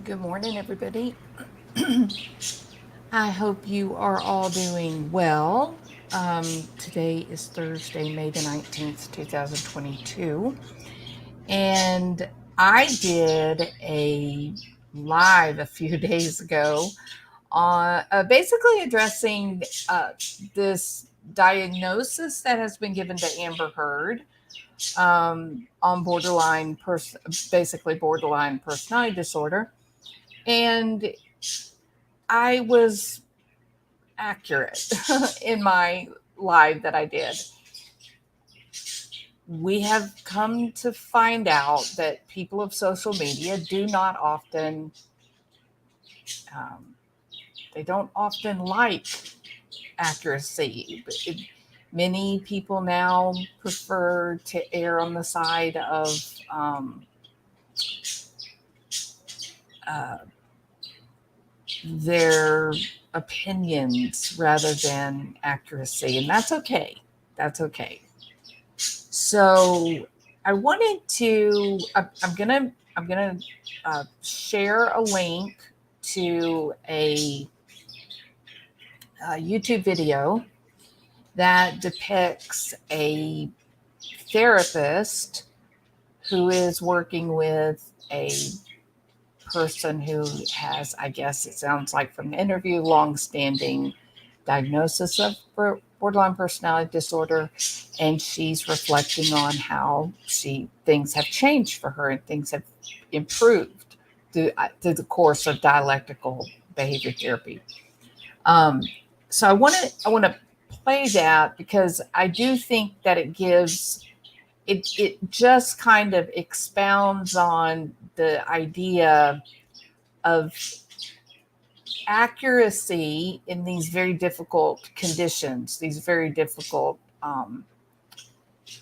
Good morning, everybody. I hope you are all doing well. Today is Thursday, May the 19th, 2022. And I did a live a few days ago on basically addressing this diagnosis that has been given to Amber Heard on basically borderline personality disorder. And I was accurate in my live that I did. We have come to find out that people of social media do not often, um, they don't often like accuracy. Many people now prefer to err on the side of uh, their opinions rather than accuracy, and that's okay. That's okay. So I wanted to. I'm gonna share a link to a YouTube video that depicts a therapist who is working with a person who has, I guess it sounds like from the interview, long-standing diagnosis of borderline personality disorder, and she's reflecting on how things have changed for her and things have improved through the course of dialectical behavior therapy. Um, so I want to play that because I do think that it just kind of expounds on the idea of accuracy in these very difficult conditions, these very difficult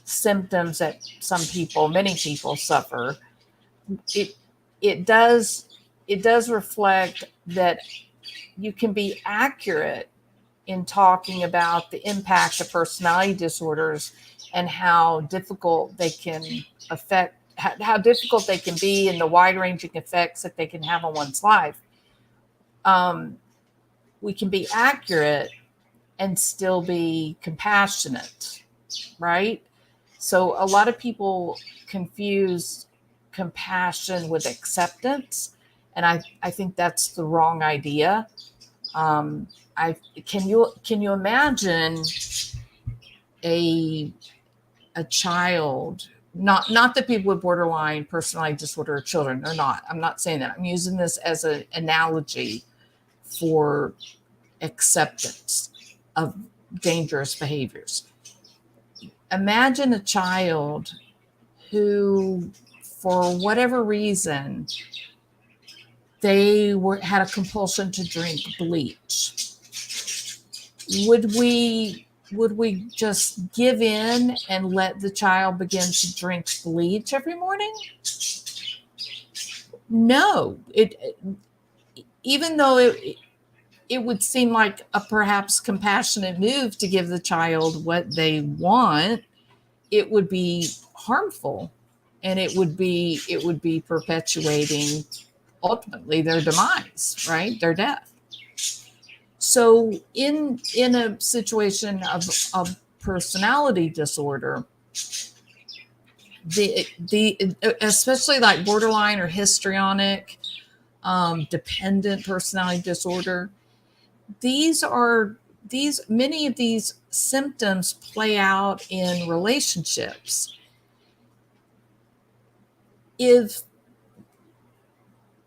symptoms that many people suffer. It it does it does reflect that you can be accurate in talking about the impact of personality disorders and how difficult they can affect how difficult they can be and the wide ranging effects that they can have on one's life. Um, we can be accurate and still be compassionate, right? So a lot of people confuse compassion with acceptance, and I think that's the wrong idea. Um, I can you imagine a a child, not that people with borderline personality disorder are children, they're not. I'm not saying that. I'm using this as an analogy for acceptance of dangerous behaviors. Imagine a child who, for whatever reason, had a compulsion to drink bleach. Would we just give in and let the child begin to drink bleach every morning? No. Even though it would seem like a perhaps compassionate move to give the child what they want, it would be harmful, and it would be perpetuating ultimately their demise, right? Their death. So in a situation of personality disorder, the especially like borderline or histrionic, dependent personality disorder, these many of these symptoms play out in relationships. If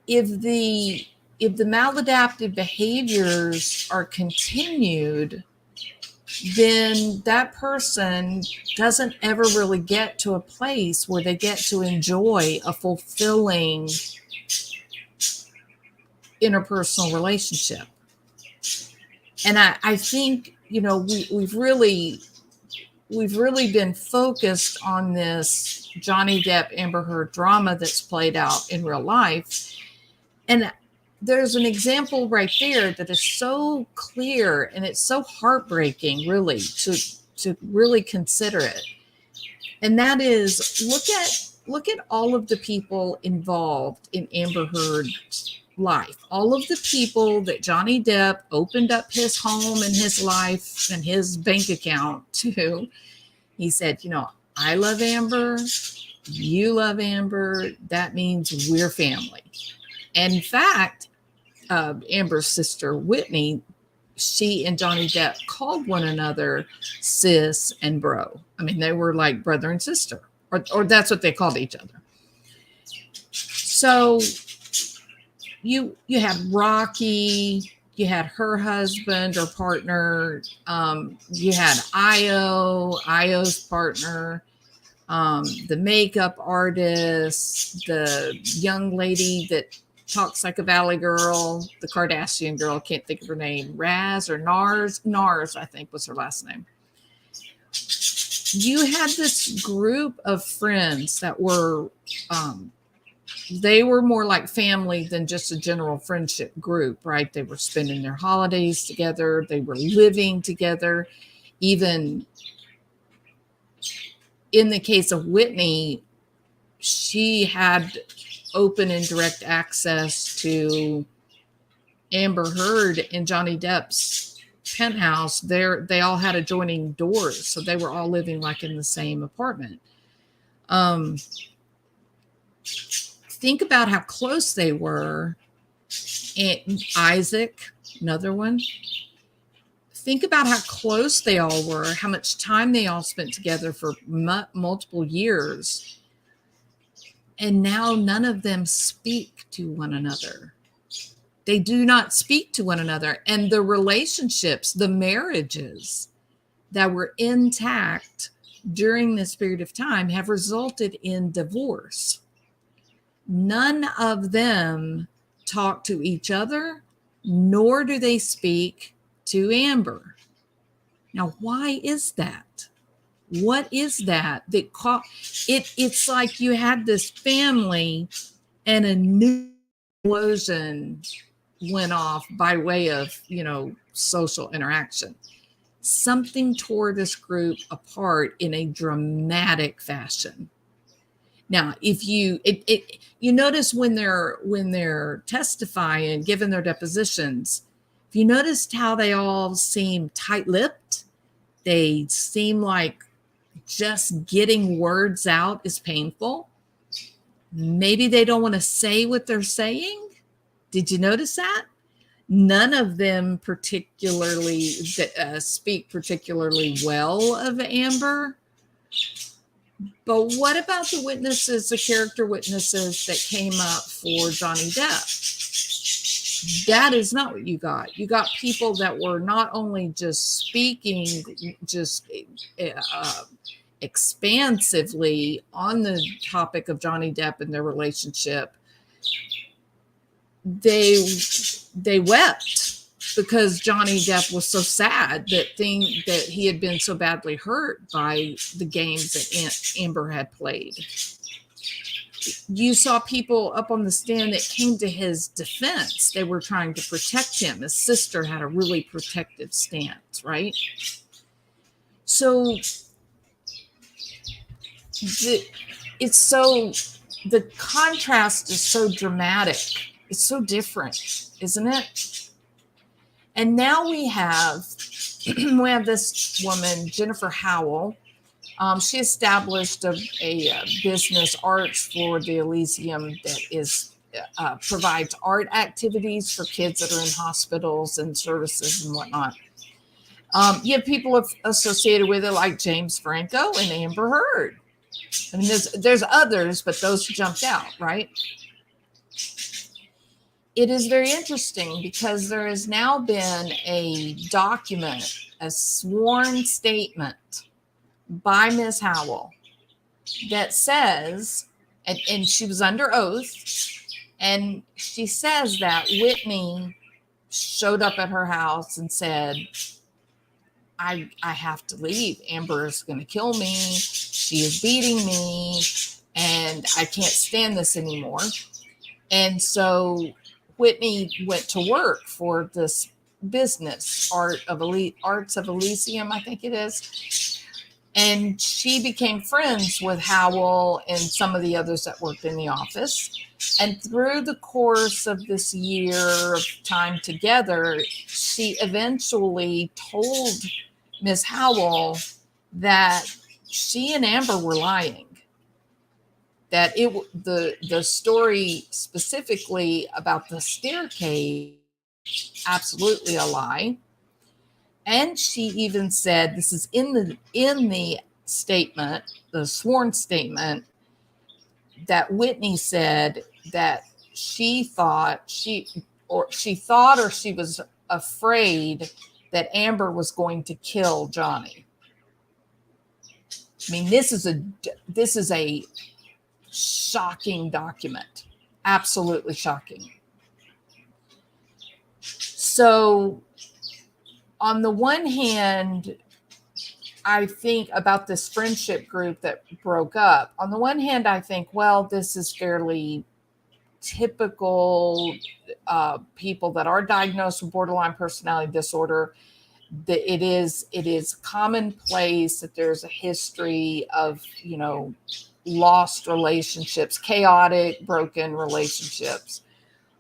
if the if the maladaptive behaviors are continued, then that person doesn't ever really get to a place where they get to enjoy a fulfilling interpersonal relationship. And I think, we've really been focused on this Johnny Depp Amber Heard drama that's played out in real life. And there's an example right there that is so clear, and it's so heartbreaking, really, to really consider it. And that is, look at all of the people involved in Amber Heard's life, all of the people that Johnny Depp opened up his home and his life and his bank account to, he said, I love Amber, you love Amber, that means we're family. And in fact, Amber's sister, Whitney, she and Johnny Depp called one another sis and bro. I mean, they were like brother and sister, or that's what they called each other. So you had Rocky, you had her husband or partner, you had Io's partner, the makeup artist, the young lady that talks like a valley girl, the Kardashian girl, can't think of her name, Raz or Nars, I think was her last name. You had this group of friends that were, they were more like family than just a general friendship group, right? They were spending their holidays together. They were living together. Even in the case of Whitney, she had open and direct access to Amber Heard and Johnny Depp's penthouse. They all had adjoining doors, so they were all living like in the same apartment. Think about how close they were. And Isaac, another one. Think about how close they all were, how much time they all spent together for multiple years. And now none of them speak to one another. They do not speak to one another. And the relationships, the marriages that were intact during this period of time have resulted in divorce. None of them talk to each other, nor do they speak to Amber. Now, why is that? What is that? It's like you had this family and a new explosion went off by way of, social interaction. Something tore this group apart in a dramatic fashion. Now, if you notice when they're testifying, giving their depositions, if you noticed how they all seem tight-lipped, they seem like just getting words out is painful. Maybe they don't want to say what they're saying. Did you notice that? None of them particularly speak particularly well of Amber. But what about the witnesses, the character witnesses that came up for Johnny Depp? That is not what you got. You got people that were not only just speaking, just expansively on the topic of Johnny Depp and their relationship. They wept because Johnny Depp was so sad that he had been so badly hurt by the games that Amber had played. You saw people up on the stand that came to his defense. They were trying to protect him. His sister had a really protective stance, right? So the contrast is so dramatic. It's so different, isn't it? And now we have this woman, Jennifer Howell. She established a business, Arts for the Elysium, that provides art activities for kids that are in hospitals and services and whatnot. You have people associated with it like James Franco and Amber Heard. I mean, there's others, but those jumped out, right? It is very interesting because there has now been a document, a sworn statement by Ms. Howell that says, and she was under oath, and she says that Whitney showed up at her house and said, I have to leave. Amber is going to kill me. She is beating me, and I can't stand this anymore. And so Whitney went to work for this business, Arts of Elysium, I think it is. And she became friends with Howell and some of the others that worked in the office. And through the course of this year of time together, she eventually told Ms. Howell that she and Amber were lying. That the story specifically about the staircase, absolutely a lie. And she even said, this is in the statement, the sworn statement, that Whitney said that she thought she was afraid that Amber was going to kill Johnny. I mean, this is a shocking document. Absolutely shocking. So on the one hand, I think about this friendship group that broke up. On the one hand, I think, well, this is fairly typical people that are diagnosed with borderline personality disorder. It is commonplace that there's a history of, lost relationships, chaotic, broken relationships.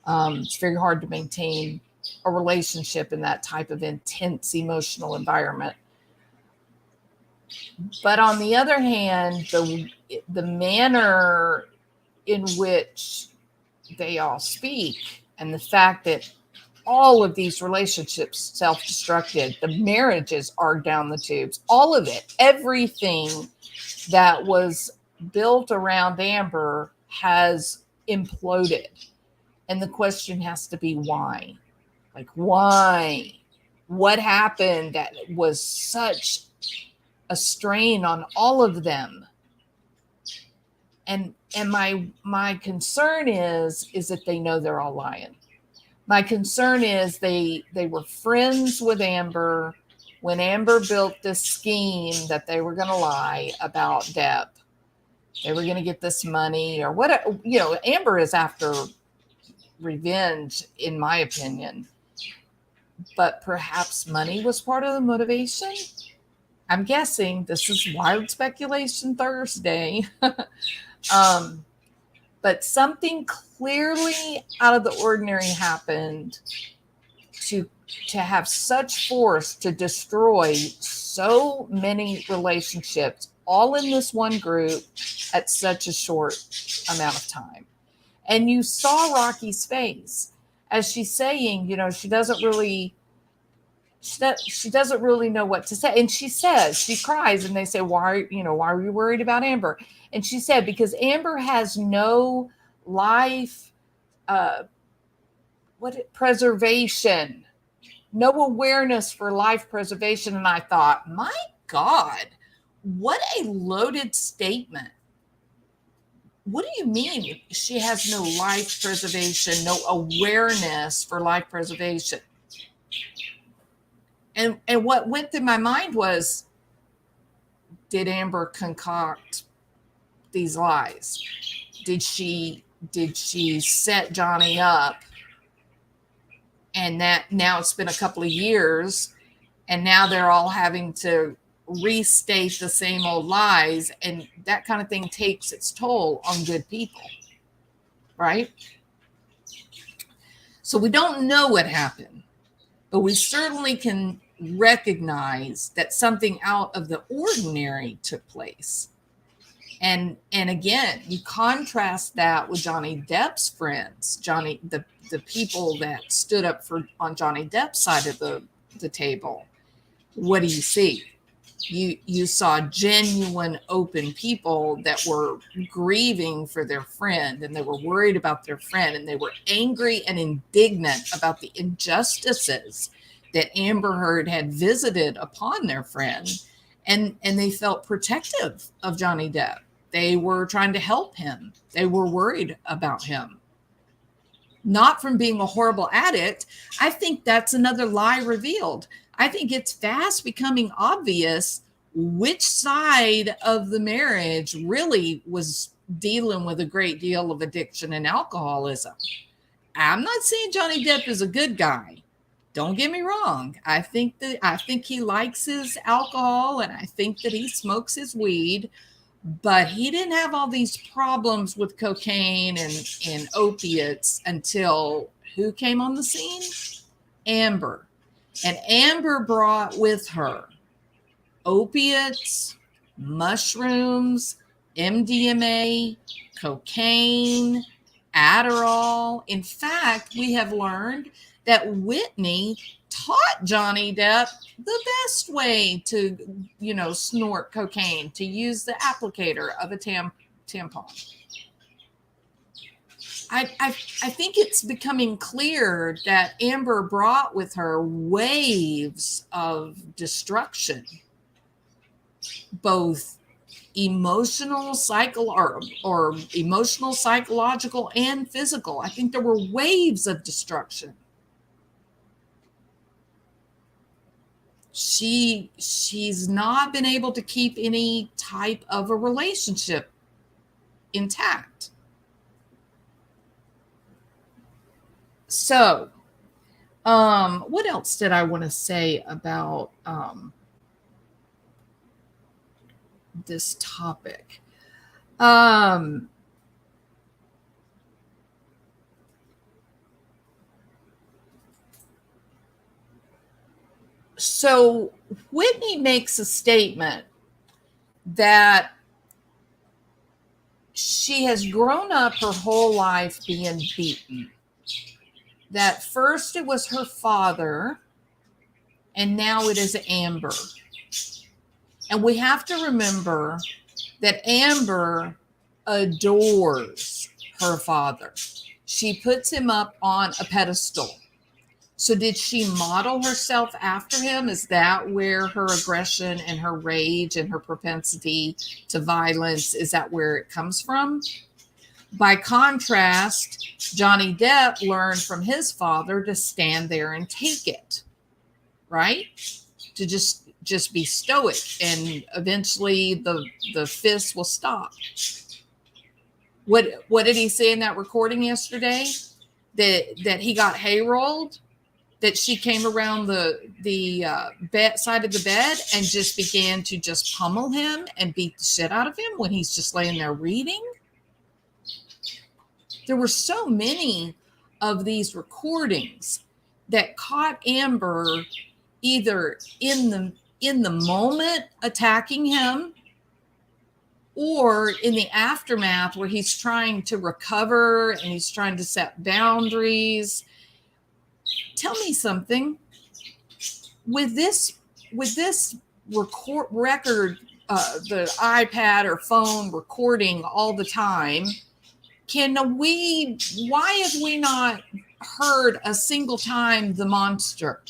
It's very hard to maintain a relationship in that type of intense emotional environment. But on the other hand, the manner in which they all speak and the fact that all of these relationships self-destructed, the marriages are down the tubes, all of it, everything that was built around Amber has imploded. And the question has to be why? Like, why? What happened that was such a strain on all of them? And my concern is that they know they're all lying. My concern is they were friends with Amber when Amber built this scheme that they were going to lie about Depp. They were going to get this money or what, Amber is after revenge, in my opinion. But perhaps money was part of the motivation. I'm guessing. This is wild speculation Thursday. But something clearly out of the ordinary happened to have such force to destroy so many relationships, all in this one group at such a short amount of time. And you saw Rocky's face as she's saying, she doesn't really know what to say. And she says, she cries, and they say, why are you worried about Amber? And she said, because Amber has no life preservation, no awareness for life preservation. And I thought, my God, what a loaded statement. What do you mean she has no life preservation, no awareness for life preservation? And what went through my mind was, did Amber concoct these lies? Did she set Johnny up? And that now it's been a couple of years, and now they're all having to restate the same old lies, and that kind of thing takes its toll on good people, right? So we don't know what happened, but we certainly can recognize that something out of the ordinary took place. And again, you contrast that with Johnny Depp's friends, the people that stood up on Johnny Depp's side of the table. What do you see? You saw genuine, open people that were grieving for their friend, and they were worried about their friend, and they were angry and indignant about the injustices that Amber Heard had visited upon their friend, and they felt protective of Johnny Depp. They were trying to help him. They were worried about him. Not from being a horrible addict. I think that's another lie revealed. I think it's fast becoming obvious which side of the marriage really was dealing with a great deal of addiction and alcoholism. I'm not saying Johnny Depp is a good guy. Don't get me wrong. I think he likes his alcohol, and I think that he smokes his weed, but he didn't have all these problems with cocaine and opiates until who came on the scene? Amber. And Amber brought with her opiates, mushrooms, MDMA, cocaine, Adderall. In fact, we have learned that Whitney taught Johnny Depp the best way to, snort cocaine, to use the applicator of a tampon. I think it's becoming clear that Amber brought with her waves of destruction, both emotional, emotional, psychological, and physical. I think there were waves of destruction. She's not been able to keep any type of a relationship intact. So, what else did I want to say about this topic? So Whitney makes a statement that she has grown up her whole life being beaten. That first it was her father, and now it is Amber. And we have to remember that Amber adores her father. She puts him up on a pedestal. So did she model herself after him? Is that where her aggression and her rage and her propensity to violence, is that where it comes from? By contrast, Johnny Depp learned from his father to stand there and take it, right? To just be stoic, and eventually the fists will stop. What did he say in that recording yesterday? That he got hay rolled, that she came around the bed side of the bed and just began to just pummel him and beat the shit out of him when he's just laying there reading. There were so many of these recordings that caught Amber either in the moment attacking him, or in the aftermath where he's trying to recover and he's trying to set boundaries. Tell me something. With this record, the iPad or phone recording all the time, why have we not heard a single time the monster?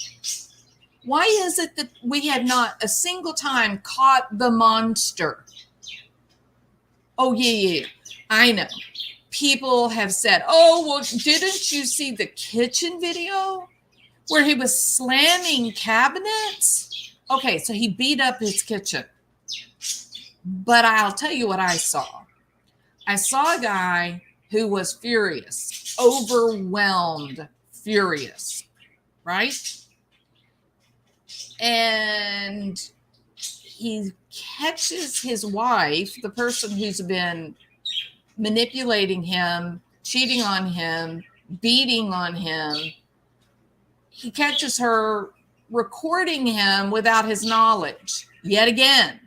Why is it that we have not a single time caught the monster? Oh, yeah. I know. People have said, oh, well, didn't you see the kitchen video where he was slamming cabinets? Okay, so he beat up his kitchen. But I'll tell you what I saw. I saw a guy who was furious, overwhelmed, furious, right? And he catches his wife, the person who's been manipulating him, cheating on him, beating on him. He catches her recording him without his knowledge. Yet again.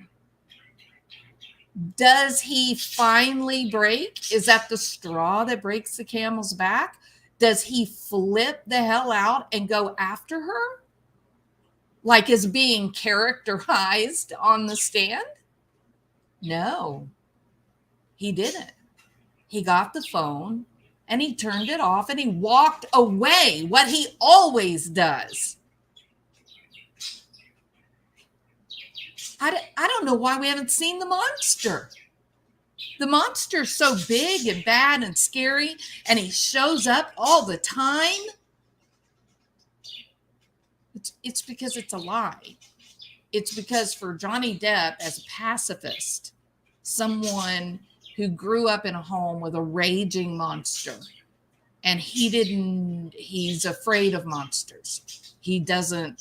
Does he finally break? Is that the straw that breaks the camel's back? Does he flip the hell out and go after her? Like is being characterized on the stand? No, he didn't. He got the phone and he turned it off and he walked away, what he always does. I don't know why we haven't seen the monster. The monster's so big and bad and scary, and he shows up all the time. It's because it's a lie. It's because for Johnny Depp, as a pacifist, someone who grew up in a home with a raging monster and he's afraid of monsters. He doesn't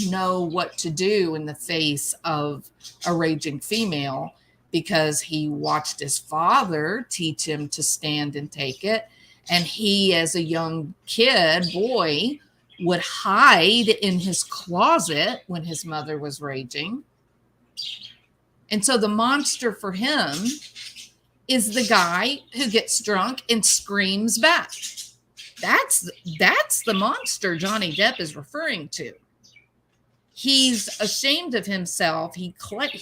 know what to do in the face of a raging female, because he watched his father teach him to stand and take it. And he, as a young boy, would hide in his closet when his mother was raging. And so the monster for him is the guy who gets drunk and screams back. That's the monster Johnny Depp is referring to. He's ashamed of himself. He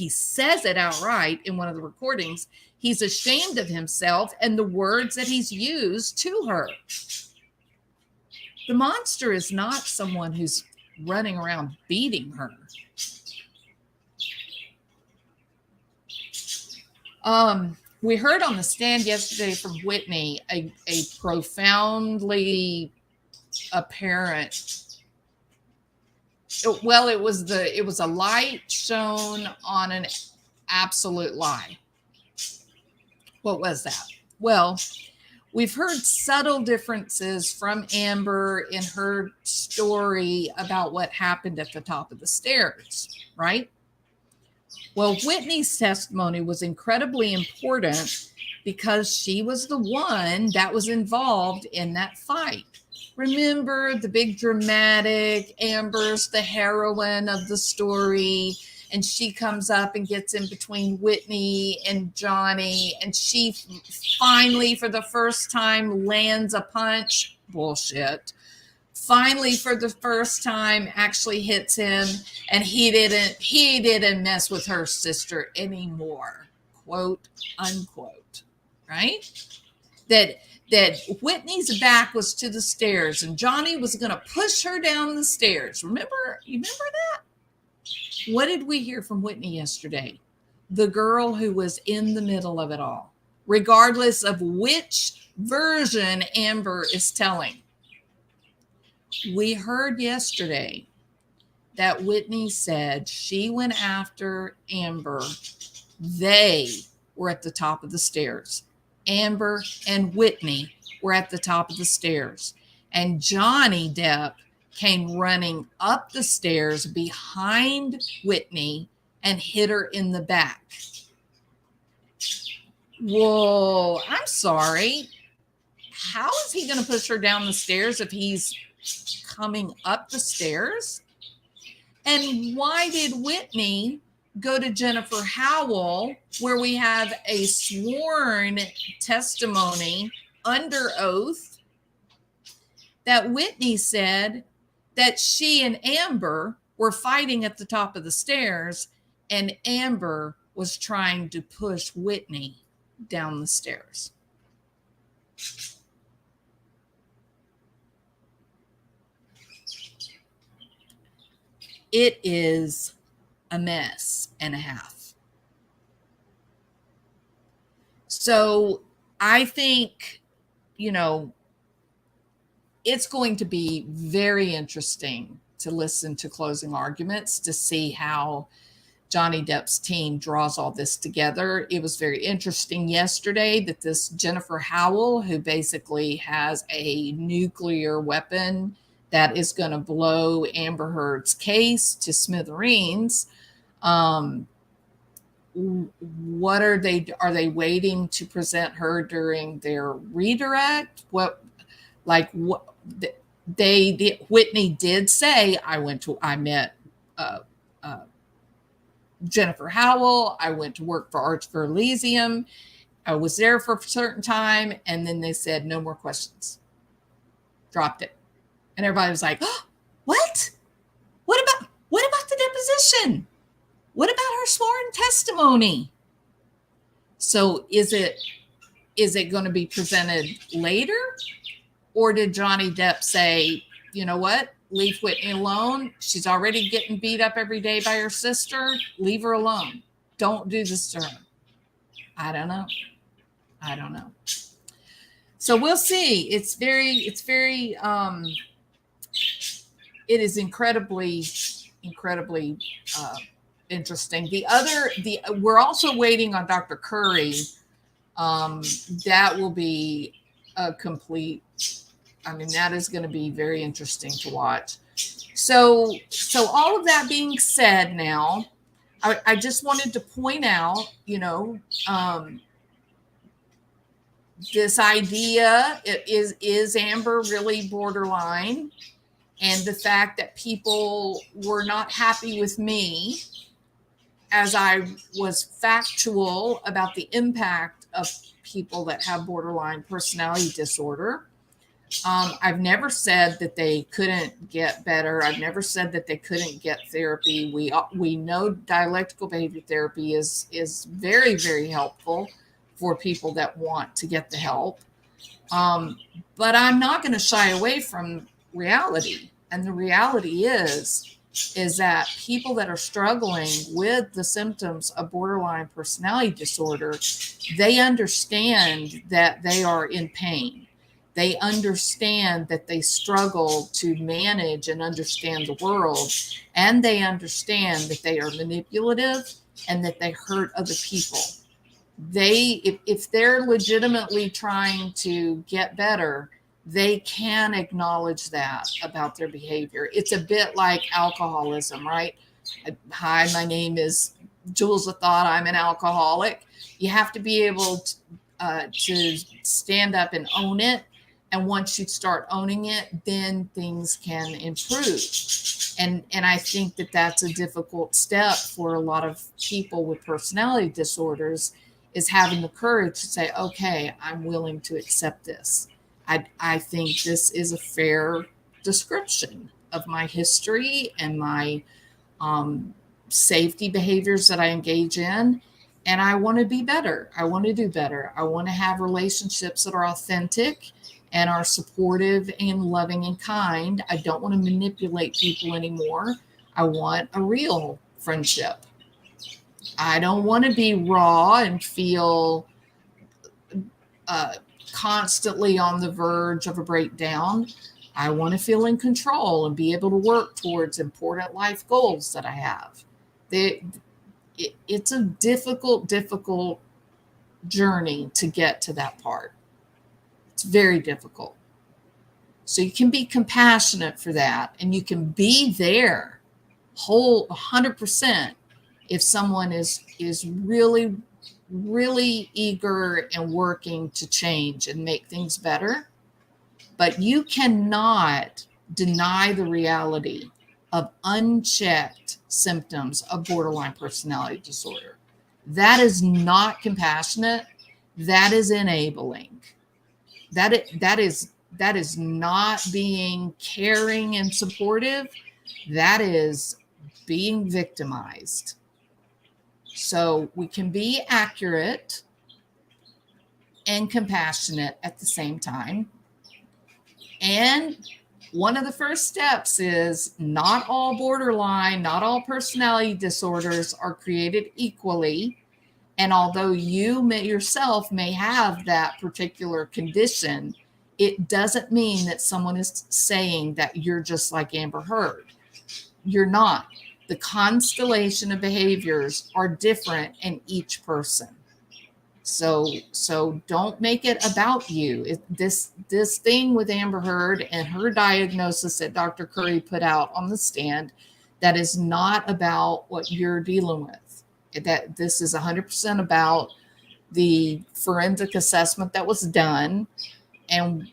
says it outright in one of the recordings. He's ashamed of himself and the words that he's used to her. The monster is not someone who's running around beating her. We heard on the stand yesterday from Whitney a profoundly apparent. Well, it was a light shown on an absolute lie. What was that? Well, we've heard subtle differences from Amber in her story about what happened at the top of the stairs, right? Well, Whitney's testimony was incredibly important because she was the one that was involved in that fight. Remember the big dramatic, Amber's the heroine of the story, and she comes up and gets in between Whitney and Johnny, and she finally, for the first time, lands a punch. Bullshit. Finally, for the first time, actually hits him, and he didn't mess with her sister anymore, quote unquote, right? That Whitney's back was to the stairs, and Johnny was going to push her down the stairs. You remember that? What did we hear from Whitney yesterday? The girl who was in the middle of it all, regardless of which version Amber is telling. We heard yesterday that Whitney said she went after Amber. They were at the top of the stairs. Amber and Whitney were at the top of the stairs. And Johnny Depp came running up the stairs behind Whitney and hit her in the back. Whoa, I'm sorry. How is he going to push her down the stairs if he's coming up the stairs? And why did Whitney go to Jennifer Howell, where we have a sworn testimony under oath that Whitney said that she and Amber were fighting at the top of the stairs, and Amber was trying to push Whitney down the stairs? It is a mess and a half. So I think, it's going to be very interesting to listen to closing arguments to see how Johnny Depp's team draws all this together. It was very interesting yesterday that this Jennifer Howell, who basically has a nuclear weapon that is going to blow Amber Heard's case to smithereens. What are they waiting to present her during their redirect? Whitney did say, I met Jennifer Howell. I went to work for Arch for Elysium. I was there for a certain time. And then they said, no more questions. Dropped it. And everybody was like, oh, what? What about the deposition? What about her sworn testimony? So is it going to be presented later? Or did Johnny Depp say, you know what? Leave Whitney alone. She's already getting beat up every day by her sister. Leave her alone. Don't do this to her. I don't know. So we'll see. It is incredibly interesting. We're also waiting on Dr. Curry. That will be a complete, I mean, that is going to be very interesting to watch. So all of that being said, now I just wanted to point out, this idea is Amber really borderline, and the fact that people were not happy with me as I was factual about the impact of people that have borderline personality disorder. I've never said that they couldn't get better. I've never said that they couldn't get therapy. We know dialectical behavior therapy is very, very helpful for people that want to get the help. But I'm not going to shy away from reality. And the reality is that people that are struggling with the symptoms of borderline personality disorder, they understand that they are in pain. They understand that they struggle to manage and understand the world, and they understand that they are manipulative and that they hurt other people. If they're legitimately trying to get better, they can acknowledge that about their behavior. It's a bit like alcoholism, right? Hi, my name is Jules of Thought. I'm an alcoholic. You have to be able to stand up and own it. And once you start owning it, then things can improve. And I think that that's a difficult step for a lot of people with personality disorders, is having the courage to say, okay, I'm willing to accept this. I think this is a fair description of my history and my safety behaviors that I engage in. And I want to be better. I want to do better. I want to have relationships that are authentic and are supportive and loving and kind. I don't want to manipulate people anymore. I want a real friendship. I don't want to be raw and feel constantly on the verge of a breakdown. I want to feel in control and be able to work towards important life goals that I have. It's a difficult journey to get to that part. It's very difficult. So you can be compassionate for that, and you can be there whole 100% if someone is really, really eager and working to change and make things better. But you cannot deny the reality of unchecked symptoms of borderline personality disorder. That is not compassionate. That is enabling. That is not being caring and supportive. That is being victimized. So we can be accurate and compassionate at the same time. And one of the first steps is not all borderline, not all personality disorders are created equally. And although you yourself may have that particular condition, it doesn't mean that someone is saying that you're just like Amber Heard. You're not. The constellation of behaviors are different in each person. So don't make it about you. This thing with Amber Heard and her diagnosis that Dr. Curry put out on the stand, that is not about what you're dealing with. That this is 100% about the forensic assessment that was done and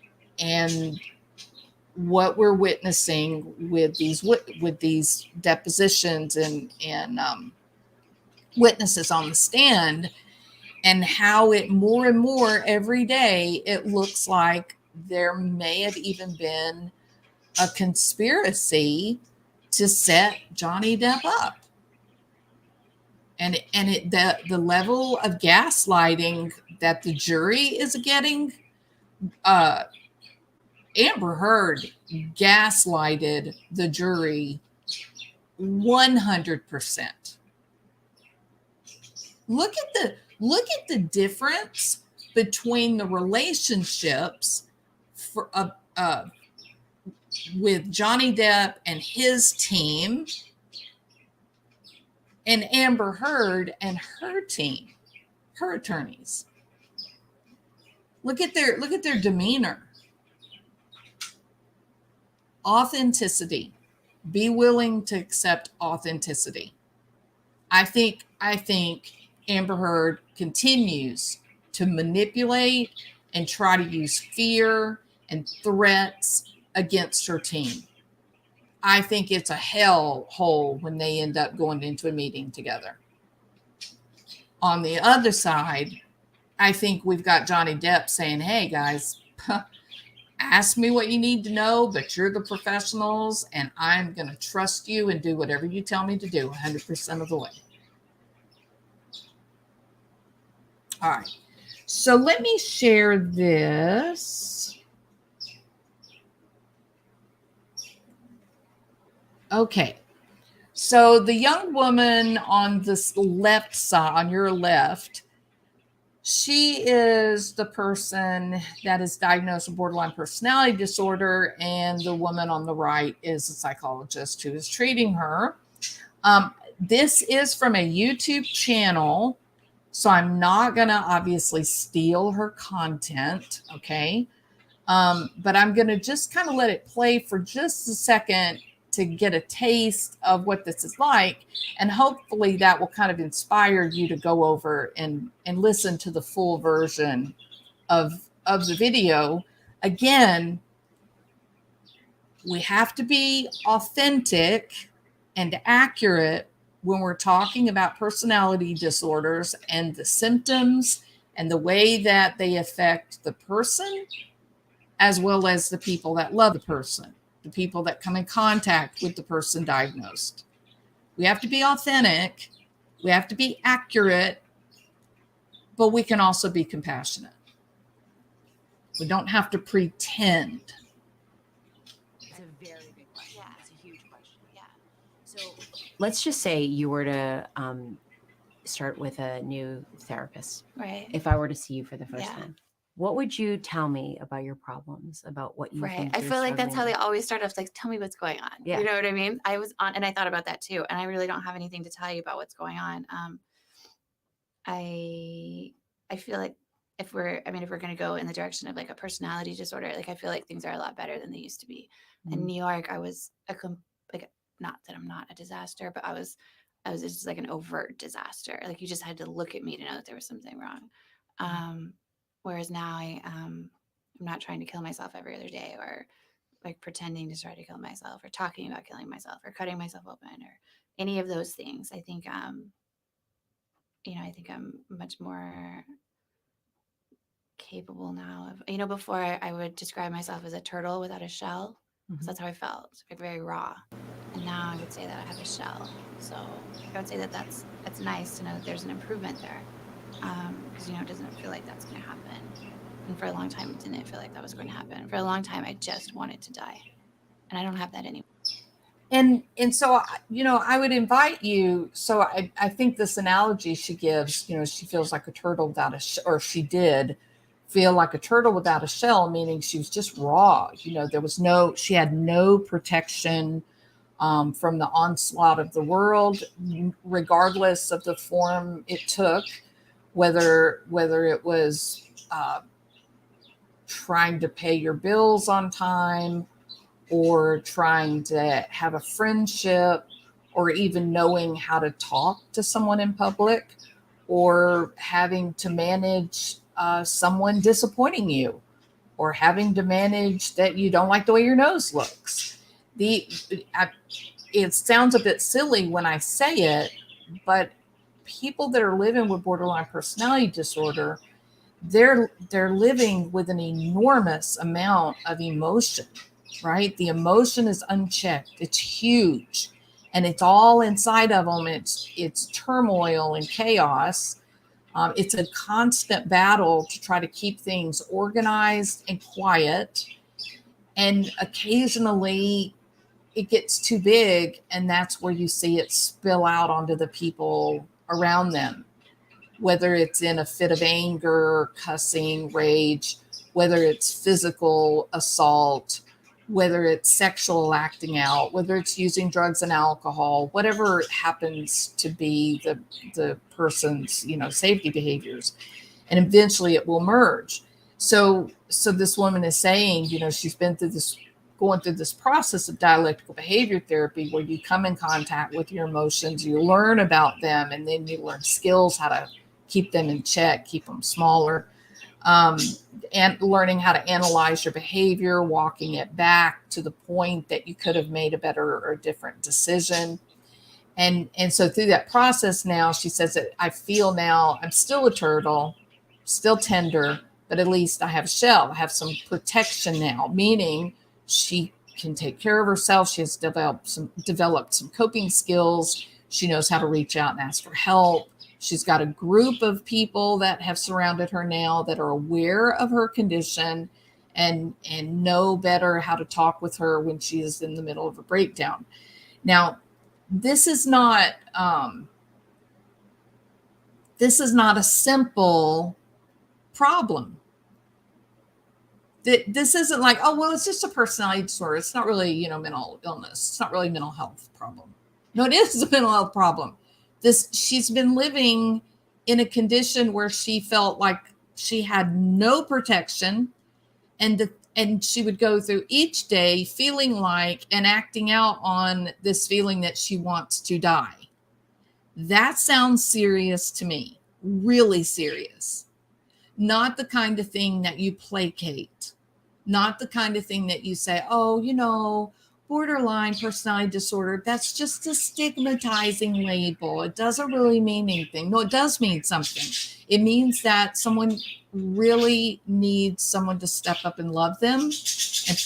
what we're witnessing with these depositions and witnesses on the stand, and how it more and more every day it looks like there may have even been a conspiracy to set Johnny Depp up. And the level of gaslighting that the jury is getting, Amber Heard gaslighted the jury 100%. Look at the difference between the relationships with Johnny Depp and his team and Amber Heard and her team, her attorneys. Look at their demeanor. Authenticity. Be willing to accept authenticity. I think Amber Heard continues to manipulate and try to use fear and threats against her team. I think it's a hell hole when they end up going into a meeting together. On the other side, I think we've got Johnny Depp saying, hey guys, ask me what you need to know, but you're the professionals and I'm going to trust you and do whatever you tell me to do 100% of the way. All right. So let me share this. Okay. So the young woman on this left side, on your left, she is the person that is diagnosed with borderline personality disorder, and the woman on the right is a psychologist who is treating her. This is from a YouTube channel, so I'm not going to obviously steal her content, okay? But I'm going to just kind of let it play for just a second to get a taste of what this is like. And hopefully that will kind of inspire you to go over and listen to the full version of the video. Again, we have to be authentic and accurate when we're talking about personality disorders and the symptoms and the way that they affect the person, as well as the people that love the person, the people that come in contact with the person diagnosed. We have to be authentic. We have to be accurate, but we can also be compassionate. We don't have to pretend. It's a very big question. Yeah, it's a huge question. Yeah. So let's just say you were to start with a new therapist. Right. If I were to see you for the first time, what would you tell me about your problems, about what you think I feel like that's how they with? always start off, like, tell me what's going on. Yeah. You know what I mean? I was on, and I thought about that too. And I really don't have anything to tell you about what's going on. I feel like if we're going to go in the direction of like a personality disorder, like I feel like things are a lot better than they used to be. In New York, I was like, not that I'm not a disaster, but I was just like an overt disaster. Like you just had to look at me to know that there was something wrong. Whereas now I'm not trying to kill myself every other day, or like pretending to try to kill myself, or talking about killing myself, or cutting myself open, or any of those things. I think, I think I'm much more capable now of, before I would describe myself as a turtle without a shell. So that's how I felt, like very raw. And now I would say that I have a shell. So I would say that that's nice to know that there's an improvement there. Because, it doesn't feel like that's going to happen. And for a long time, it didn't feel like that was going to happen. For a long time, I just wanted to die. And I don't have that anymore. And so, I would invite you. So I think this analogy she gives, she feels like a turtle without or she did feel like a turtle without a shell, meaning she was just raw. She had no protection from the onslaught of the world, regardless of the form it took, whether it was trying to pay your bills on time, or trying to have a friendship, or even knowing how to talk to someone in public, or having to manage someone disappointing you, or having to manage that you don't like the way your nose looks. It sounds a bit silly when I say it, but people that are living with borderline personality disorder, they're living with an enormous amount of emotion, right? The emotion is unchecked. It's huge, and it's all inside of them. It's turmoil and chaos. It's a constant battle to try to keep things organized and quiet. And occasionally it gets too big, and that's where you see it spill out onto the people around them, whether it's in a fit of anger, cussing, rage, whether it's physical assault, whether it's sexual acting out, whether it's using drugs and alcohol, whatever it happens to be the person's, safety behaviors. And eventually it will merge. So this woman is saying, she's been going through this process of dialectical behavior therapy where you come in contact with your emotions, you learn about them, and then you learn skills how to keep them in check, keep them smaller, and learning how to analyze your behavior, walking it back to the point that you could have made a better or different decision. And so through that process now, she says that I feel now I'm still a turtle, still tender, but at least I have a shell. I have some protection now, meaning she can take care of herself. She has developed some coping skills. She knows how to reach out and ask for help. She's got a group of people that have surrounded her now that are aware of her condition and know better how to talk with her when she is in the middle of a breakdown. Now, this is not a simple problem. This isn't like, oh, well, it's just a personality disorder. It's not really, mental illness. It's not really a mental health problem. No, it is a mental health problem. She's been living in a condition where she felt like she had no protection, and she would go through each day feeling like and acting out on this feeling that she wants to die. That sounds serious to me, really serious. Not the kind of thing that you placate, not the kind of thing that you say, oh, borderline personality disorder, that's just a stigmatizing label. It doesn't really mean anything. No, it does mean something. It means that someone really needs someone to step up and love them and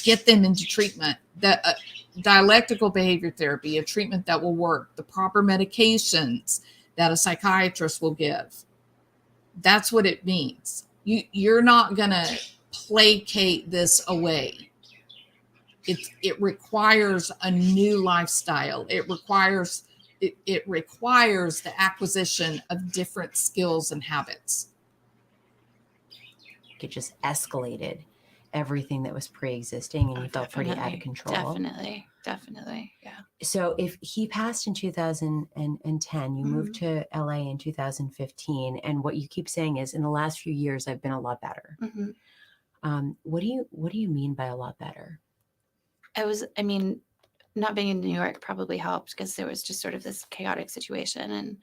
get them into treatment. That dialectical behavior therapy, a treatment that will work, the proper medications that a psychiatrist will give. That's what it means. You're not going to placate this away. It requires a new lifestyle. It requires the acquisition of different skills and habits. It just escalated everything that was pre-existing, and you felt pretty out of control. Definitely. Yeah. So if he passed in 2010, you moved to LA in 2015, and what you keep saying is, in the last few years, I've been a lot better. What do you mean by a lot better? Not being in New York probably helped because there was just sort of this chaotic situation,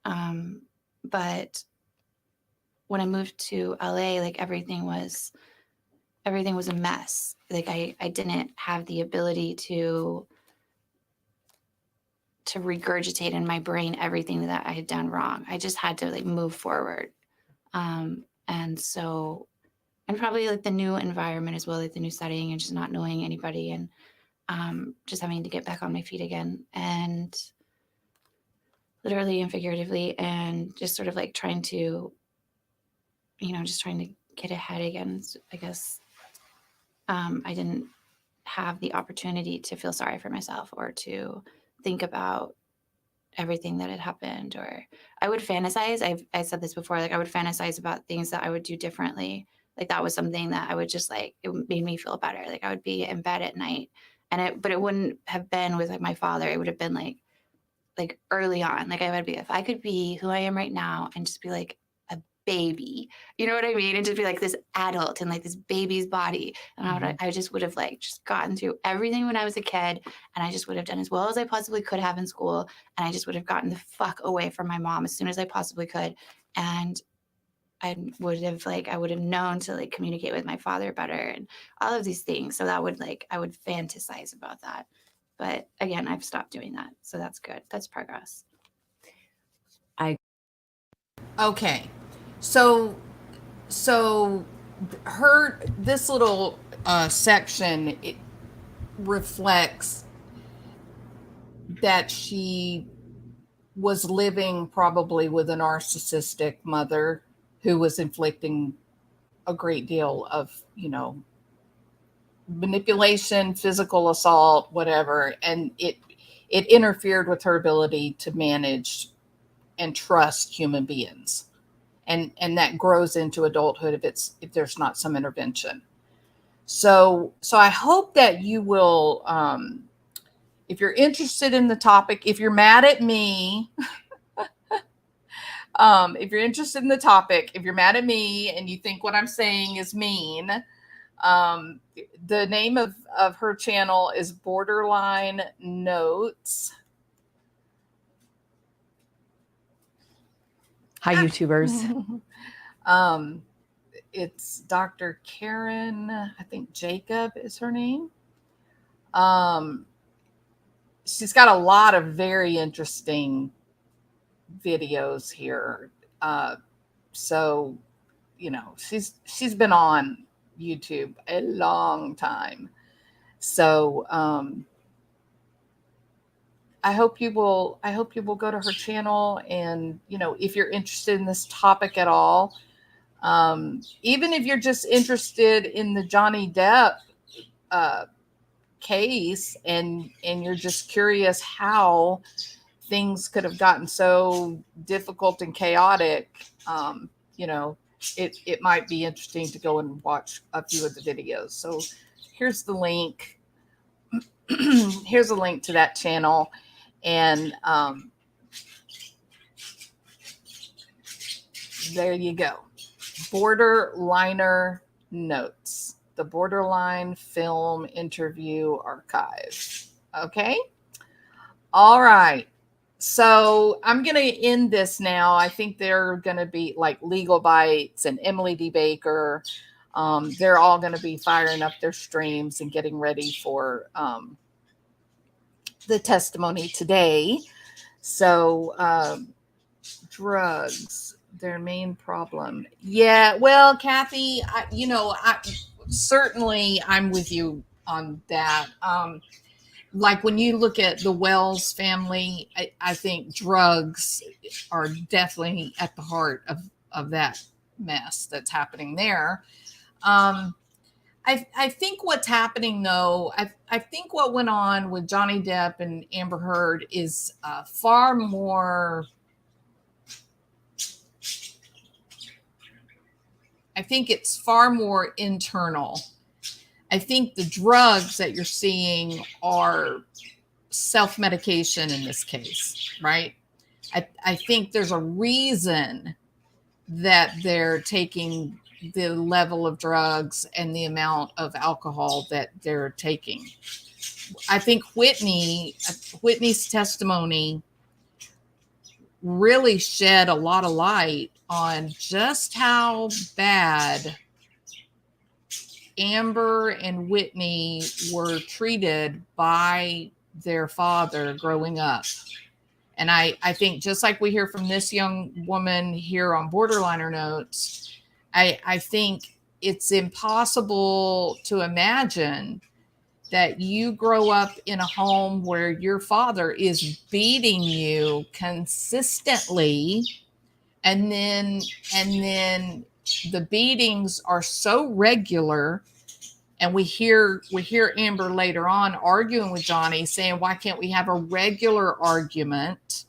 and but when I moved to LA, like everything was a mess. Like I didn't have the ability to regurgitate in my brain everything that I had done wrong. I just had to like move forward. And so, and probably like the new environment as well, like the new setting and just not knowing anybody, and just having to get back on my feet again, and literally and figuratively, and just sort of like trying to get ahead again, I guess. I didn't have the opportunity to feel sorry for myself or to think about everything that had happened. Or I would fantasize. I said this before, like I would fantasize about things that I would do differently. Like that was something that I would just like, it made me feel better. Like I would be in bed at night but it wouldn't have been with like my father. It would have been like early on. Like I would be, if I could be who I am right now and just be like a baby, you know what I mean? And just be like this adult in like this baby's body. And I just would have like just gotten through everything when I was a kid. And I just would have done as well as I possibly could have in school. And I just would have gotten the fuck away from my mom as soon as I possibly could. And I would have known to like communicate with my father better and all of these things. So that would I would fantasize about that. But again, I've stopped doing that. So that's good. That's progress. Okay. So this little section, it reflects that she was living probably with a narcissistic mother who was inflicting a great deal of, manipulation, physical assault, whatever. And it interfered with her ability to manage and trust human beings. And that grows into adulthood if there's not some intervention. So I hope that you will, if you're interested in the topic, if you're mad at me, If you're interested in the topic, if you're mad at me and you think what I'm saying is mean, the name of her channel is Borderline Notes. Hi, YouTubers. It's Dr. Karen, I think Jacob is her name. She's got a lot of very interesting videos here. So, you know, she's been on YouTube a long time. So, I hope you will go to her channel, and, you know, if you're interested in this topic at all, even if you're just interested in the Johnny Depp case, and you're just curious how things could have gotten so difficult and chaotic, you know, it might be interesting to go and watch a few of the videos. So here's the link. Here's a link to that channel. And there you go. Borderliner Notes, the Borderline Film Interview Archive. Okay. All right. So I'm going to end this now. I think they're going to be like Legal Bites and Emily D. Baker. They're all going to be firing up their streams and getting ready for the testimony today. So drugs, their main problem. Yeah, well, Kathy, certainly I'm with you on that. Like when you look at the Wells family, I think drugs are definitely at the heart of that mess that's happening there. I think what's happening, though, I think what went on with Johnny Depp and Amber Heard is far more. I think it's far more internal. I think the drugs that you're seeing are self-medication in this case, right? I think there's a reason that they're taking the level of drugs and the amount of alcohol that they're taking. I think Whitney's testimony really shed a lot of light on just how bad Amber and Whitney were treated by their father growing up. And I think just like we hear from this young woman here on Borderliner Notes, I think it's impossible to imagine that you grow up in a home where your father is beating you consistently, and then the beatings are so regular. And we hear Amber later on arguing with Johnny, saying, why can't we have a regular argument?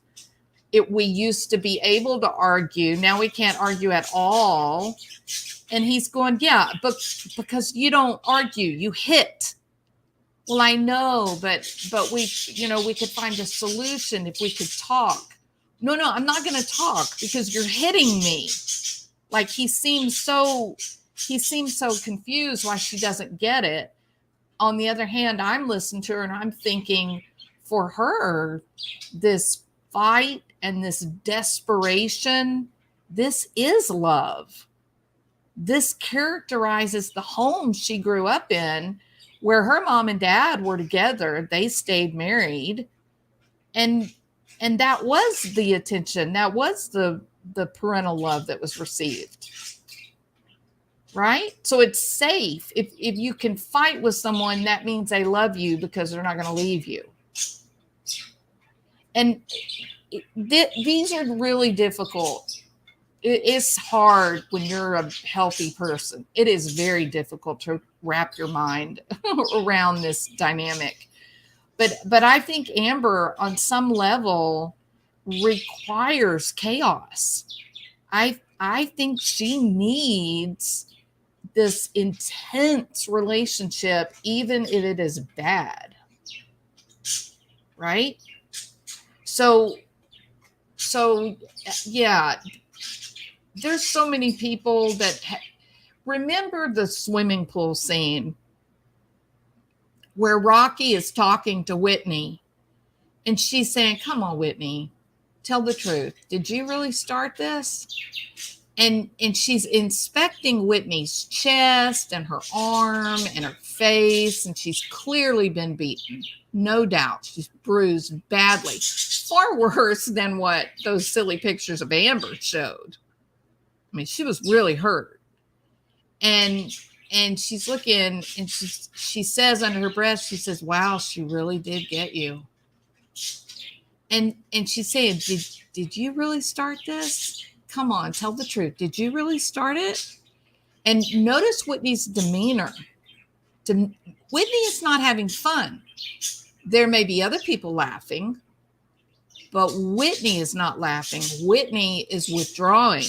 We used to be able to argue. Now we can't argue at all. And he's going, yeah, but because you don't argue, you hit. Well, I know, but we could find a solution if we could talk. No, I'm not going to talk because you're hitting me. Like he seems so confused why she doesn't get it. On the other hand, I'm listening to her and I'm thinking, for her, this fight and this desperation, this is love. This characterizes the home she grew up in, where her mom and dad were together. They stayed married. And that was the attention. That was the parental love that was received. Right? So it's safe. If you can fight with someone, that means they love you because they're not going to leave you. And these are really difficult. It's hard when you're a healthy person. It is very difficult to wrap your mind around this dynamic. But I think Amber, on some level, requires chaos. I think she needs this intense relationship, even if it is bad. Right? So So, yeah, there's so many people that remember the swimming pool scene where Rocky is talking to Whitney and she's saying, come on, Whitney, tell the truth. Did you really start this? And she's inspecting Whitney's chest and her arm and her face, and she's clearly been beaten. No doubt. She's bruised badly. Far worse than what those silly pictures of Amber showed. I mean, she was really hurt. And she's looking, and she says under her breath, she says, wow, she really did get you. And she's saying, did you really start this? Come on, tell the truth. Did you really start it? And notice Whitney's demeanor. Whitney is not having fun. There may be other people laughing, but Whitney is not laughing. Whitney is withdrawing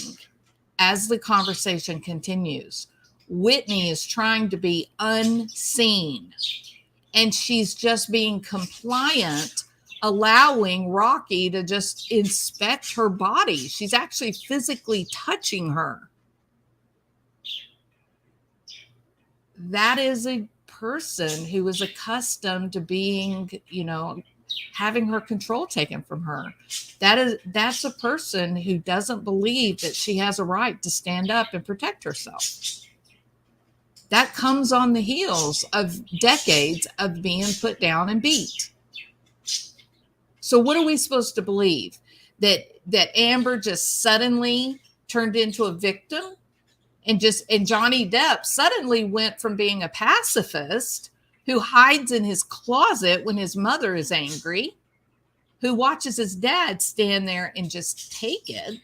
as the conversation continues. Whitney is trying to be unseen, and she's just being compliant, allowing Rocky to just inspect her body. She's actually physically touching her. That is a person who is accustomed to being, having her control taken from her. That's a person who doesn't believe that she has a right to stand up and protect herself. That comes on the heels of decades of being put down and beat. So what are we supposed to believe? That Amber just suddenly turned into a victim, and Johnny Depp suddenly went from being a pacifist who hides in his closet when his mother is angry, who watches his dad stand there and just take it.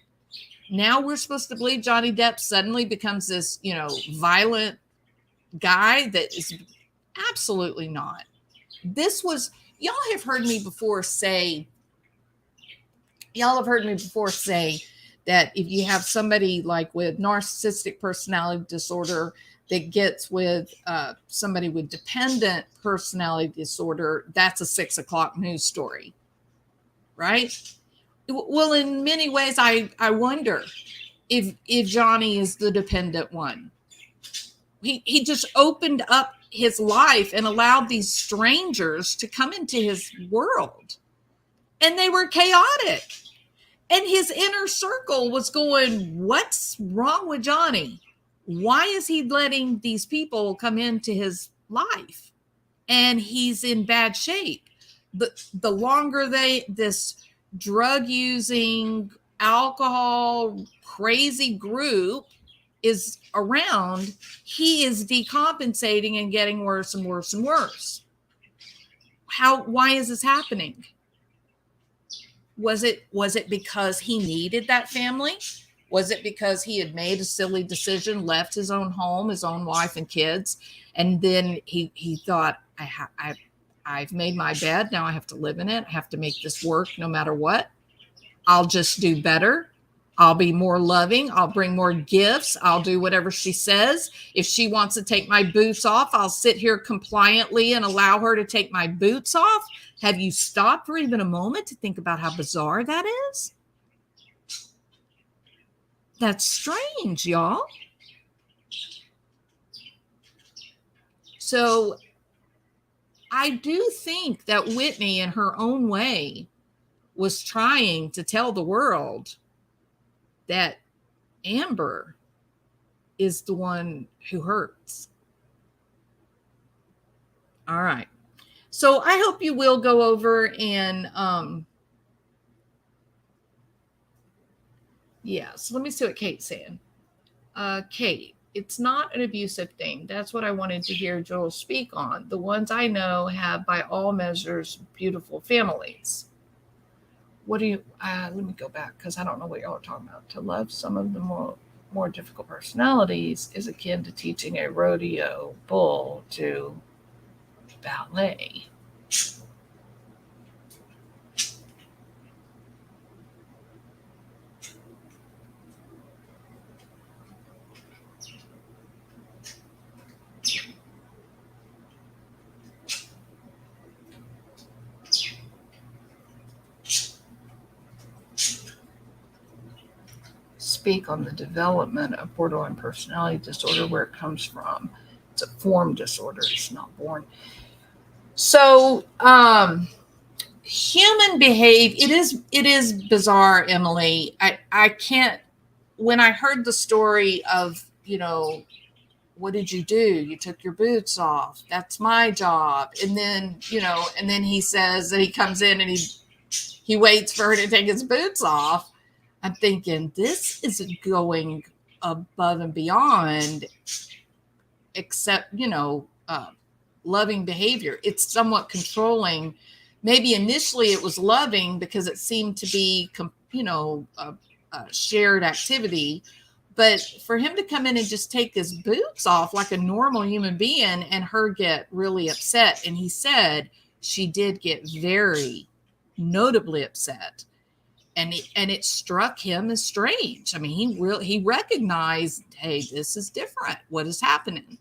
Now we're supposed to believe Johnny Depp suddenly becomes this, violent guy. That is absolutely not. Y'all have heard me before say that if you have somebody like with narcissistic personality disorder that gets with somebody with dependent personality disorder, that's a 6 o'clock news story, right? Well, in many ways, I wonder if Johnny is the dependent one. He just opened up his life and allowed these strangers to come into his world, and they were chaotic. And his inner circle was going, what's wrong with Johnny? Why is he letting these people come into his life? And he's in bad shape. The longer this drug using, alcohol, crazy group is around, he is decompensating and getting worse and worse and worse. Why is this happening? Was it because he needed that family? Was it because he had made a silly decision, left his own home, his own wife and kids, and then he thought, I've made my bed, now I have to live in it. I have to make this work no matter what. I'll just do better. I'll be more loving. I'll bring more gifts. I'll do whatever she says. If she wants to take my boots off, I'll sit here compliantly and allow her to take my boots off. Have you stopped for even a moment to think about how bizarre that is? That's strange, y'all. So I do think that Whitney, in her own way, was trying to tell the world that Amber is the one who hurts. All right. So I hope you will go over and, so let me see what Kate's saying. Kate, it's not an abusive thing. That's what I wanted to hear Joel speak on. The ones I know have, by all measures, beautiful families. What do you, let me go back because I don't know what y'all are talking about. To love some of the more difficult personalities is akin to teaching a rodeo bull to ballet. speak on the development of borderline personality disorder, where it comes from. It's a form disorder. It's not born. So, human behavior, it is bizarre, Emily. I can't, when I heard the story of, what did you do? You took your boots off. That's my job. And then, and then he says that he comes in and he waits for her to take his boots off. I'm thinking, this is going above and beyond, except, loving behavior. It's somewhat controlling. Maybe initially it was loving because it seemed to be, a shared activity. But for him to come in and just take his boots off like a normal human being and her get really upset. And he said she did get very notably upset. And it struck him as strange. I mean, he recognized, hey, this is different. What is happening?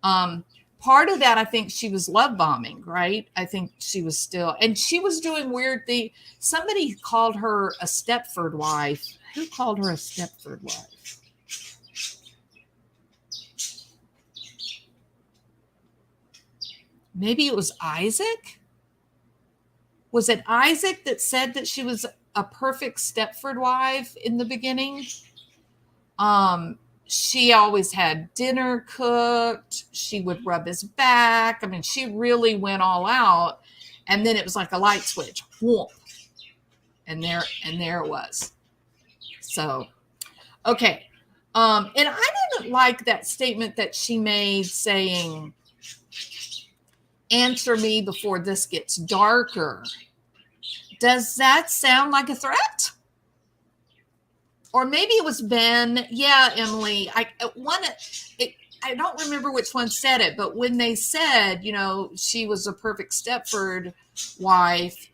Part of that, I think she was love bombing, right? I think she was still, and she was doing weird things. Somebody called her a Stepford wife. Who called her a Stepford wife? Maybe it was Isaac. Was it Isaac that said that she was a perfect Stepford wife in the beginning? She always had dinner cooked. She would rub his back. I mean, she really went all out. And then it was like a light switch. Whoop. And there it was. So, okay. And I didn't like that statement that she made saying, answer me before this gets darker. Does that sound like a threat? Or maybe it was Ben. Yeah, Emily. I don't remember which one said it, but when they said, she was a perfect Stepford wife,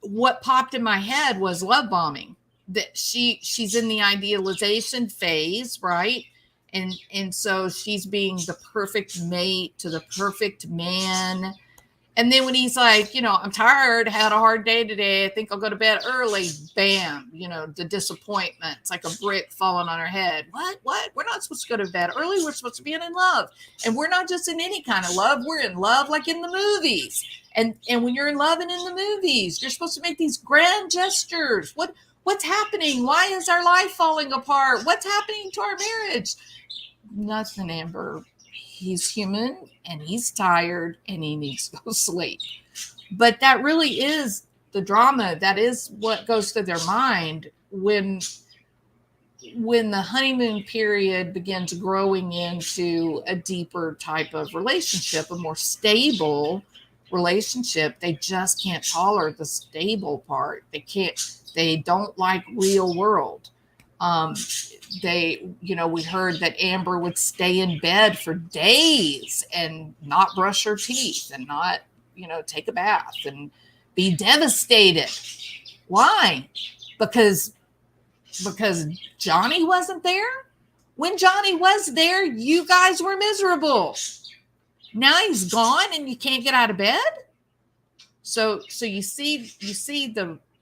what popped in my head was love bombing. That she's in the idealization phase, right? And so she's being the perfect mate to the perfect man. And then when he's like, I'm tired, had a hard day today, I think I'll go to bed early. Bam, the disappointment. It's like a brick falling on her head. What? We're not supposed to go to bed early. We're supposed to be in love. And we're not just in any kind of love. We're in love like in the movies. And when you're in love and in the movies, you're supposed to make these grand gestures. What's happening? Why is our life falling apart? What's happening to our marriage? Nothing, Amber. He's human and he's tired and he needs to go sleep. But that really is the drama. That is what goes through their mind when the honeymoon period begins growing into a deeper type of relationship, a more stable relationship. They just can't tolerate the stable part. They don't like real world. We heard that Amber would stay in bed for days and not brush her teeth and not, take a bath and be devastated. Why? Because Johnny wasn't there. When Johnny was there, you guys were miserable. Now he's gone and you can't get out of bed. So you see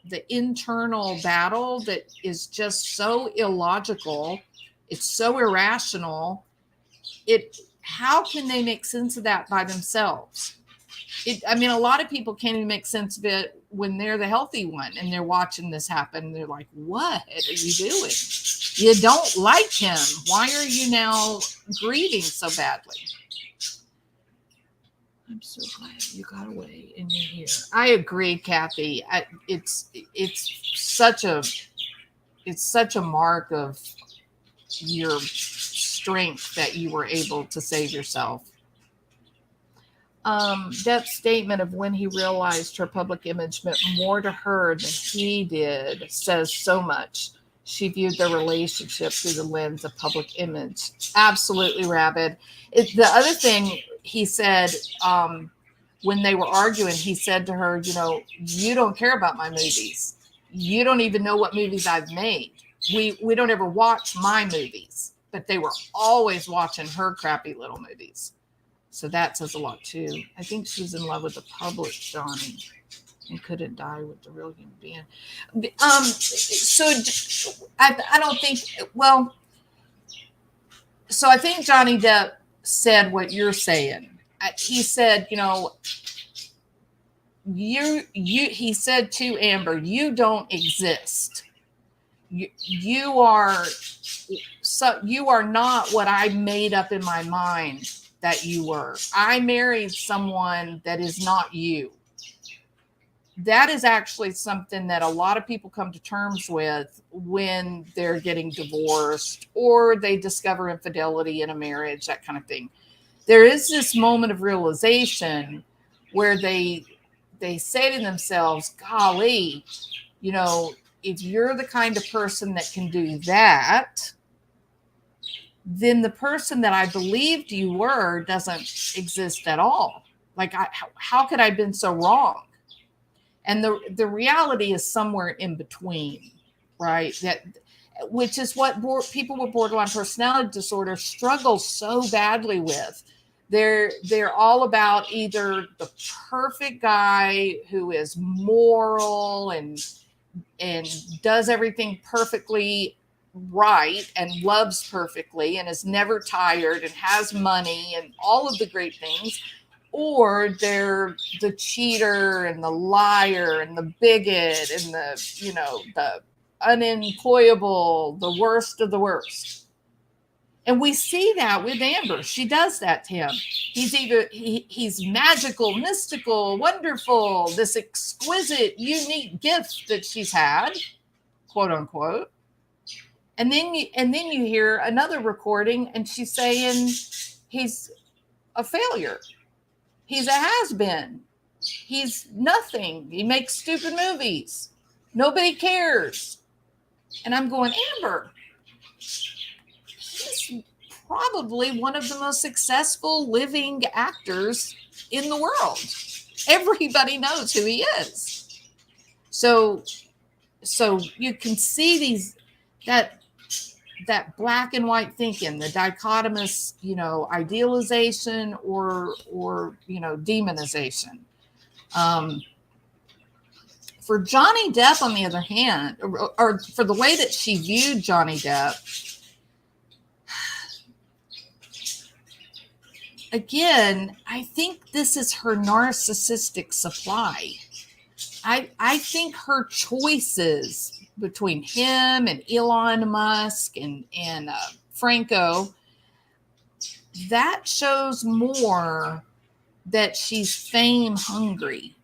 the internal battle that is just so illogical. It's so irrational. How can they make sense of that by themselves? A lot of people can't even make sense of it when they're the healthy one and they're watching this happen. They're like, what are you doing? You don't like him. Why are you now grieving so badly? I'm so glad you got away and you're here. I agree, Kathy. It's such a mark of your strength that you were able to save yourself. Depp's statement of when he realized her public image meant more to her than he did says so much. She viewed their relationship through the lens of public image. Absolutely, Rabid. The other thing he said, when they were arguing, he said to her, you don't care about my movies. You don't even know what movies I've made. We don't ever watch my movies, but they were always watching her crappy little movies. So that says a lot too. I think she's in love with the public, Johnny. and couldn't die with the real human being. So I don't think, well, so I think Johnny Depp said what you're saying. He said, he said to Amber, you don't exist. You are not what I made up in my mind that you were. I married someone that is not you. That is actually something that a lot of people come to terms with when they're getting divorced or they discover infidelity in a marriage, that kind of thing. There is this moment of realization where they say to themselves, golly, if you're the kind of person that can do that, then the person that I believed you were doesn't exist at all. Like, how could I have been so wrong? And the reality is somewhere in between, right? Which is what people with borderline personality disorder struggle so badly with. They're all about either the perfect guy who is moral and does everything perfectly right and loves perfectly and is never tired and has money and all of the great things, or they're the cheater and the liar and the bigot and the unemployable, the worst of the worst. And we see that with Amber. She does that to him. He's magical, mystical, wonderful, this exquisite, unique gift that she's had, quote unquote. And then you hear another recording and she's saying he's a failure. He's a has-been. He's nothing. He makes stupid movies. Nobody cares. And I'm going, Amber, he's probably one of the most successful living actors in the world. Everybody knows who he is. So you can see that black and white thinking, the dichotomous, idealization or demonization. For Johnny Depp, on the other hand, or for the way that she viewed Johnny Depp, again, I think this is her narcissistic supply. I think her choices between him and Elon Musk and Franco, that shows more that she's fame hungry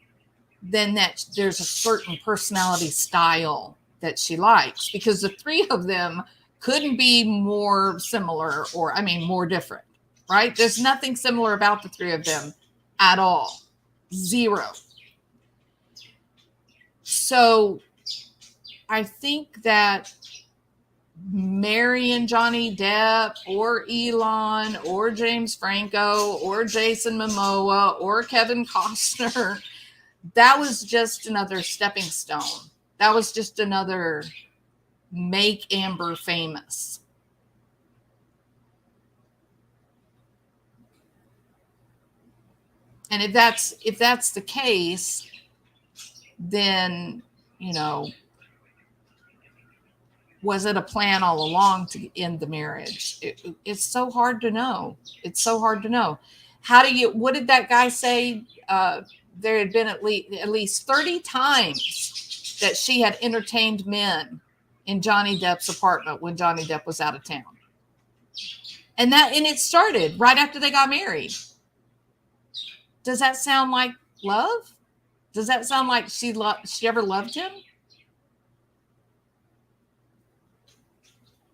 than that there's a certain personality style that she likes, because the three of them couldn't be more similar or, more different, right? There's nothing similar about the three of them at all. Zero. So I think that marrying Johnny Depp or Elon or James Franco or Jason Momoa or Kevin Costner, that was just another stepping stone. That was just another make Amber famous. And if that's the case, then, was it a plan all along to end the marriage? It's so hard to know. It's so hard to know. What did that guy say? There had been at least 30 times that she had entertained men in Johnny Depp's apartment when Johnny Depp was out of town. And it started right after they got married. Does that sound like love? Does that sound like she ever loved him?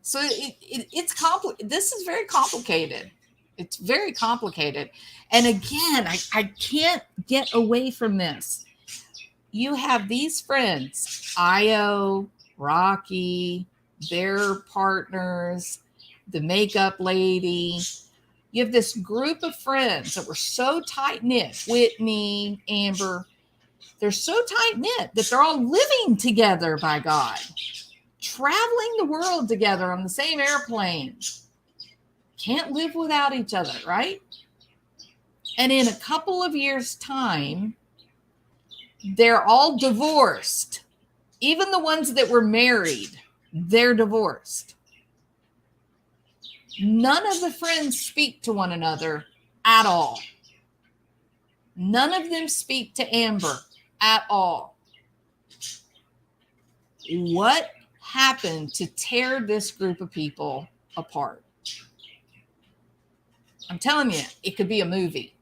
So it's complicated. This is very complicated. It's very complicated. And again, I can't get away from this. You have these friends, Io, Rocky, their partners, the makeup lady. You have this group of friends that were so tight-knit, Whitney, Amber. They're so tight-knit that they're all living together, by God. Traveling the world together on the same airplane. Can't live without each other, right? And in a couple of years' time, They're all divorced. Even the ones that were married, they're divorced. None of the friends speak to one another at all. None of them speak to Amber at all. What happened to tear this group of people apart? I'm telling you, it could be a movie.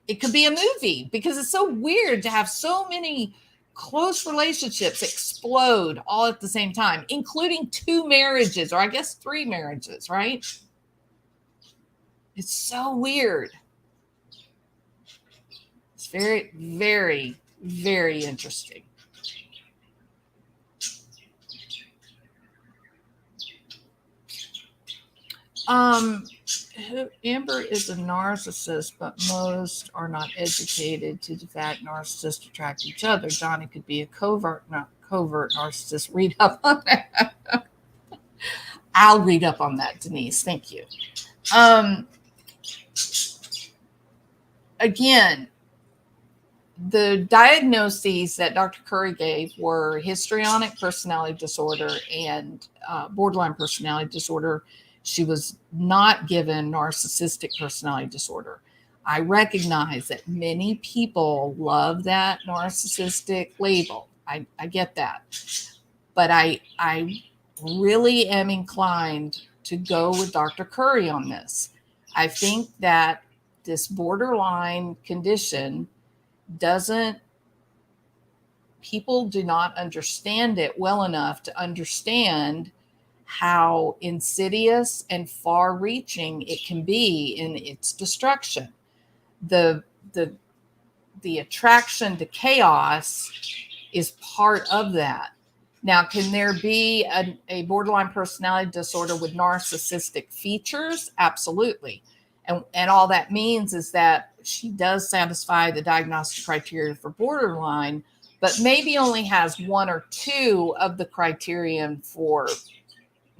It could be a movie because it's so weird to have so many close relationships explode all at the same time, including 2 marriages, or I guess 3 marriages, right? It's so weird. It's very, very, very interesting. Amber is a narcissist, but most are not educated to the fact narcissists attract each other. Johnny could be a covert narcissist. Read up on that. I'll read up on that, Denise. Thank you. Again, the diagnoses that Dr. Curry gave were histrionic personality disorder and borderline personality disorder. She was not given narcissistic personality disorder. I recognize that many people love that narcissistic label. I get that. But I really am inclined to go with Dr. Curry on this. I think that this borderline condition people do not understand it well enough to understand how insidious and far-reaching it can be in its destruction. The attraction to chaos is part of that. Now, can there be a borderline personality disorder with narcissistic features? Absolutely. And all that means is that she does satisfy the diagnostic criteria for borderline, but maybe only has 1 or 2 of the criterion for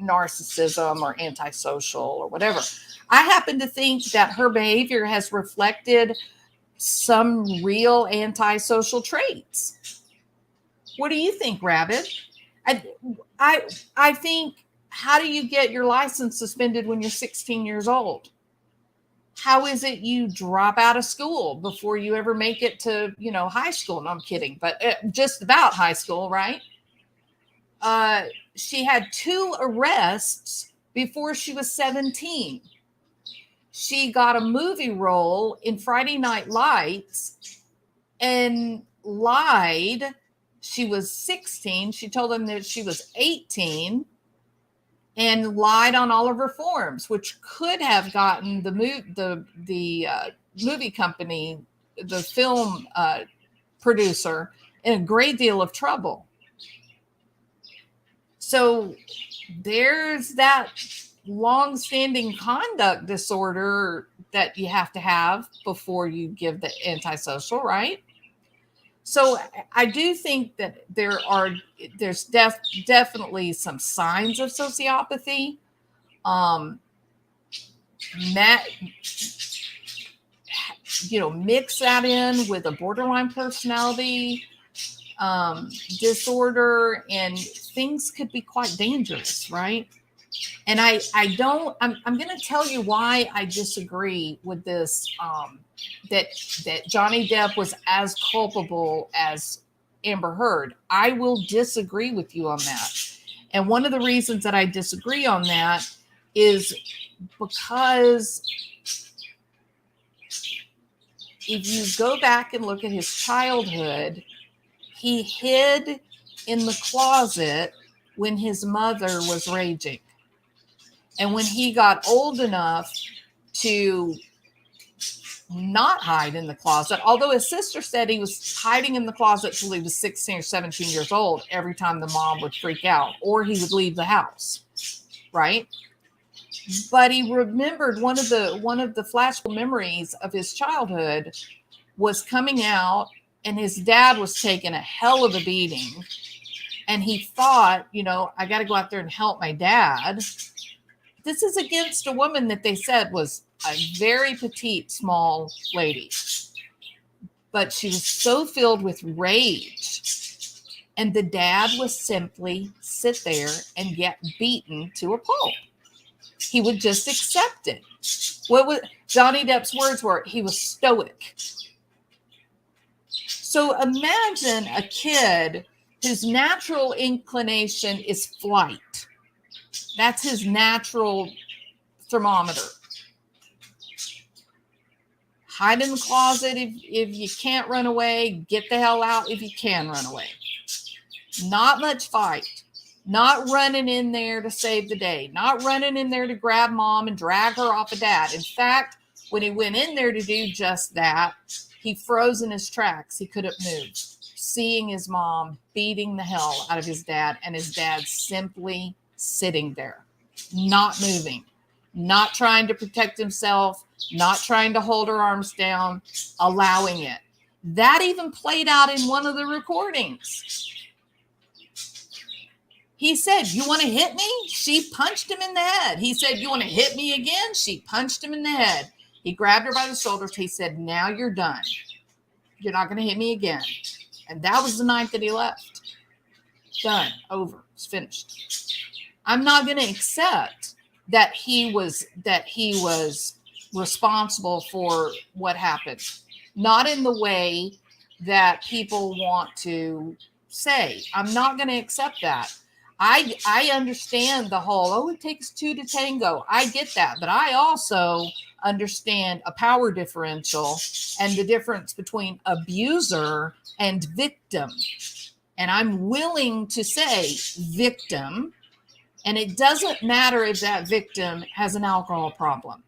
narcissism or antisocial or whatever. I happen to think that her behavior has reflected some real antisocial traits. What do you think, Rabbit? I think, how do you get your license suspended when you're 16 years old? How is it you drop out of school before you ever make it to, high school? No, I'm kidding, but just about high school, right? She had 2 arrests before she was 17. She got a movie role in Friday Night Lights and lied. She was 16. She told them that she was 18 and lied on all of her forms, which could have gotten the movie company, the film producer, in a great deal of trouble. So there's that long-standing conduct disorder that you have to have before you give the antisocial, right? So I do think that there's definitely some signs of sociopathy. Mix that in with a borderline personality disorder, and things could be quite dangerous, right? And I'm going to tell you why I disagree with this, that Johnny Depp was as culpable as Amber Heard. I will disagree with you on that. And one of the reasons that I disagree on that is because if you go back and look at his childhood, he hid in the closet when his mother was raging. And when he got old enough to not hide in the closet, although his sister said he was hiding in the closet till he was 16 or 17 years old, every time the mom would freak out or he would leave the house, right? But he remembered one of the flash memories of his childhood was coming out, and his dad was taking a hell of a beating. And he thought, I got to go out there and help my dad. This is against a woman that they said was a very petite, small lady. but she was so filled with rage. And the dad would simply sit there and get beaten to a pulp. He would just accept it. What was Johnny Depp's words were, he was stoic. So imagine a kid whose natural inclination is flight. That's his natural thermometer. Hide in the closet if you can't run away. Get the hell out if you can run away. Not much fight. Not running in there to save the day. Not running in there to grab mom and drag her off of dad. In fact, when he went in there to do just that, he froze in his tracks. He couldn't move. Seeing his mom beating the hell out of his dad, and his dad simply sitting there, not moving, not trying to protect himself, not trying to hold her arms down, allowing it. That even played out in one of the recordings. He said, "You want to hit me?" She punched him in the head. He said, "You want to hit me again?" She punched him in the head. He grabbed her by the shoulders. He said, "Now you're done. You're not going to hit me again." And that was the night that he left. Done. Over. It's finished. I'm not going to accept that he was responsible for what happened. Not in the way that people want to say. I'm not going to accept that. I understand the whole, it takes two to tango. I get that. But I also understand a power differential and the difference between abuser and victim. And I'm willing to say victim. And it doesn't matter if that victim has an alcohol problem.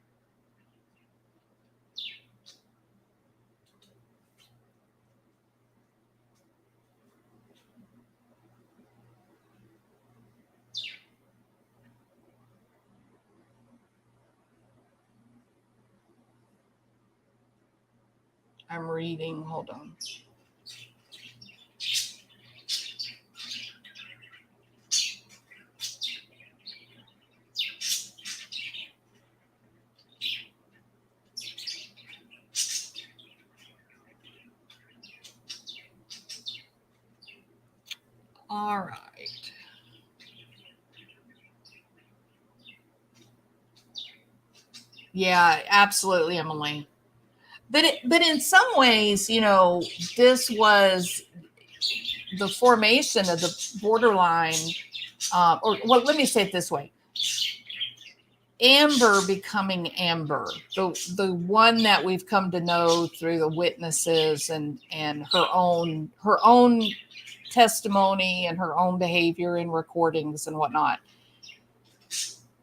I'm reading. Hold on. All right. Yeah, absolutely, Emily. But in some ways, this was the formation of the borderline, let me say it this way. Amber becoming Amber, the one that we've come to know through the witnesses and her own testimony and her own behavior in recordings and whatnot.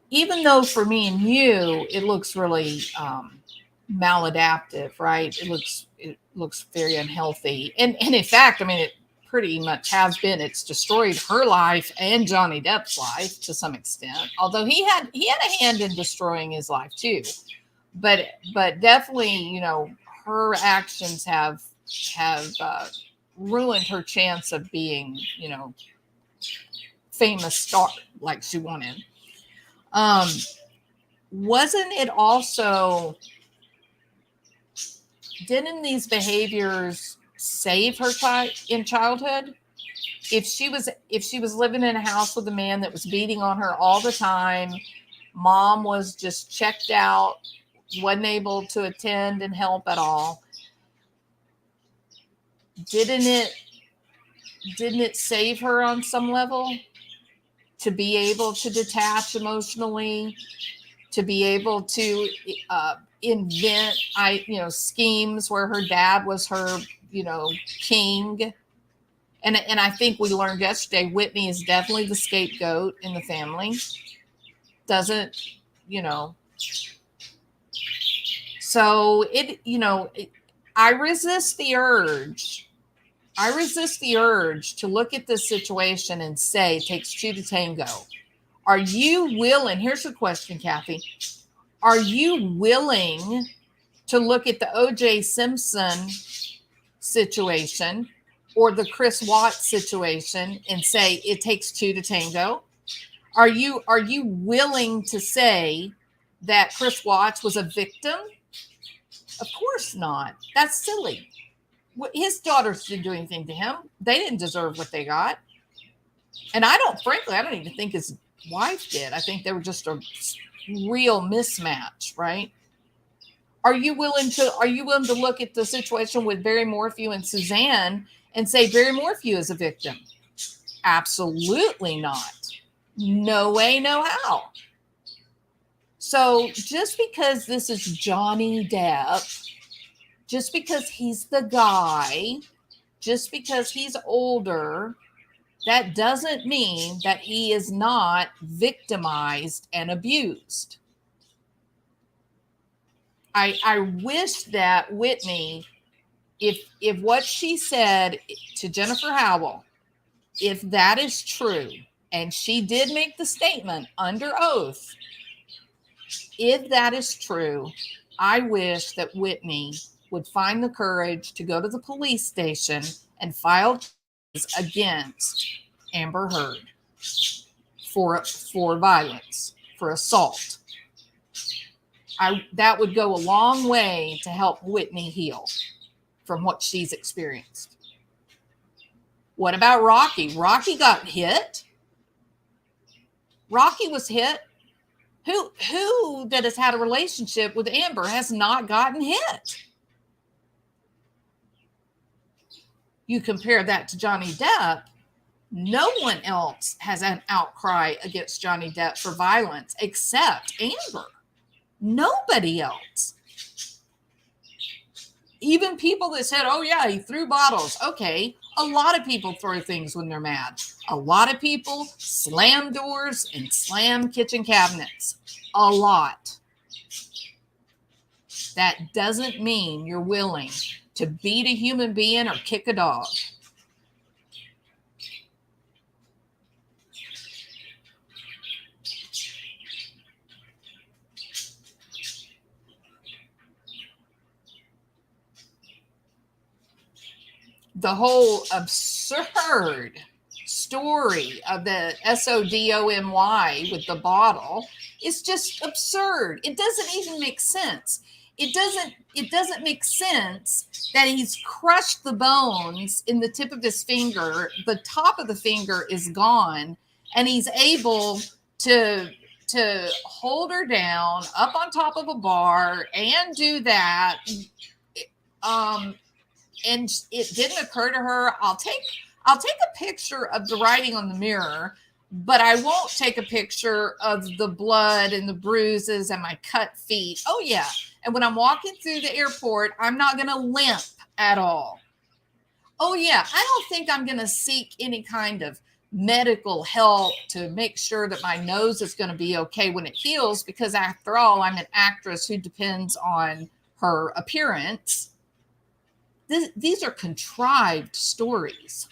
Even though for me and you, it looks really maladaptive, right? It looks very unhealthy. And in fact, it pretty much has been. It's destroyed her life and Johnny Depp's life to some extent. Although he had a hand in destroying his life too. But definitely, her actions have ruined her chance of being, famous star like she wanted. Wasn't it also, didn't these behaviors save her in childhood? If she was living in a house with a man that was beating on her all the time, mom was just checked out, wasn't able to attend and help at all, didn't it save her on some level to be able to detach emotionally, to be able to invent schemes where her dad was her king? And I think we learned yesterday Whitney is definitely the scapegoat in the family. Doesn't, so I resist the urge. To look at this situation and say it takes two to tango. Are you willing? Here's the question, Kathy. Are you willing to look at the O.J. Simpson situation or the Chris Watts situation and say it takes two to tango? Are you willing to say that Chris Watts was a victim? Of course not. That's silly. His daughters didn't do anything to him. They didn't deserve what they got. And I don't even think his wife did. I think they were just a real mismatch, right? Are you willing to look at the situation with Barry Morphew and Suzanne and say Barry Morphew is a victim? Absolutely not. No way, no how. So just because this is Johnny Depp, just because he's the guy, just because he's older, that doesn't mean that he is not victimized and abused. I wish that Whitney, if what she said to Jennifer Howell, if that is true, and she did make the statement under oath, if that is true, I wish that Whitney would find the courage to go to the police station and file charges against Amber Heard for violence, for assault. That would go a long way to help Whitney heal from what she's experienced. What about Rocky? Rocky got hit. Rocky was hit. Who that has had a relationship with Amber has not gotten hit? You compare that to Johnny Depp, no one else has an outcry against Johnny Depp for violence except Amber. Nobody else. Even people that said, oh yeah, he threw bottles. Okay, a lot of people throw things when they're mad. A lot of people slam doors and slam kitchen cabinets. A lot. That doesn't mean you're willing to beat a human being or kick a dog. The whole absurd story of the SODOMY with the bottle is just absurd. It doesn't even make sense. It doesn't make sense that he's crushed the bones in the tip of his finger. The top of the finger is gone, and he's able to hold her down up on top of a bar and do that. And it didn't occur to her, I'll take a picture of the writing on the mirror, but I won't take a picture of the blood and the bruises and my cut feet. Oh yeah. And when I'm walking through the airport, I'm not going to limp at all. Oh yeah. I don't think I'm going to seek any kind of medical help to make sure that my nose is going to be okay when it heals, because after all, I'm an actress who depends on her appearance. These are contrived stories.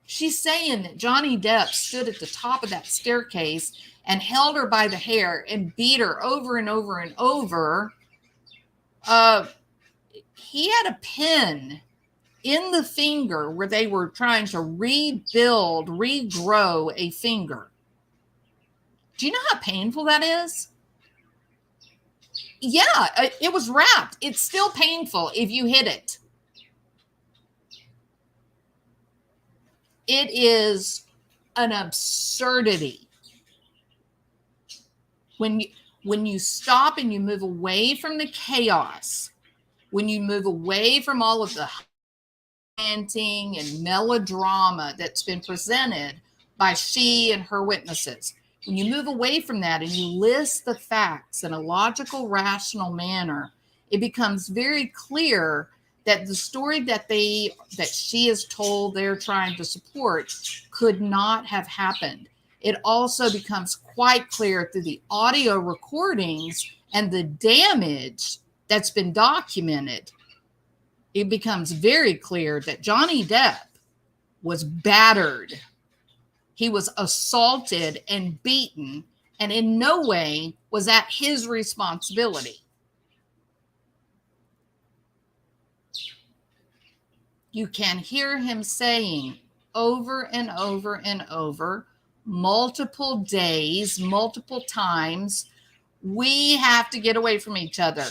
She's saying that Johnny Depp stood at the top of that staircase and held her by the hair and beat her over and over and over. He had a pin in the finger where they were trying to regrow a finger. Do you know how painful that is? Yeah, it was wrapped. It's still painful if you hit it. It is an absurdity. When you stop and you move away from the chaos, when you move away from all of the ranting and melodrama that's been presented by she and her witnesses, when you move away from that and you list the facts in a logical, rational manner, it becomes very clear that the story that she is told they're trying to support could not have happened. It also becomes quite clear through the audio recordings and the damage that's been documented. It becomes very clear that Johnny Depp was battered. He was assaulted and beaten, and in no way was that his responsibility. You can hear him saying over and over and over, multiple days, multiple times, we have to get away from each other.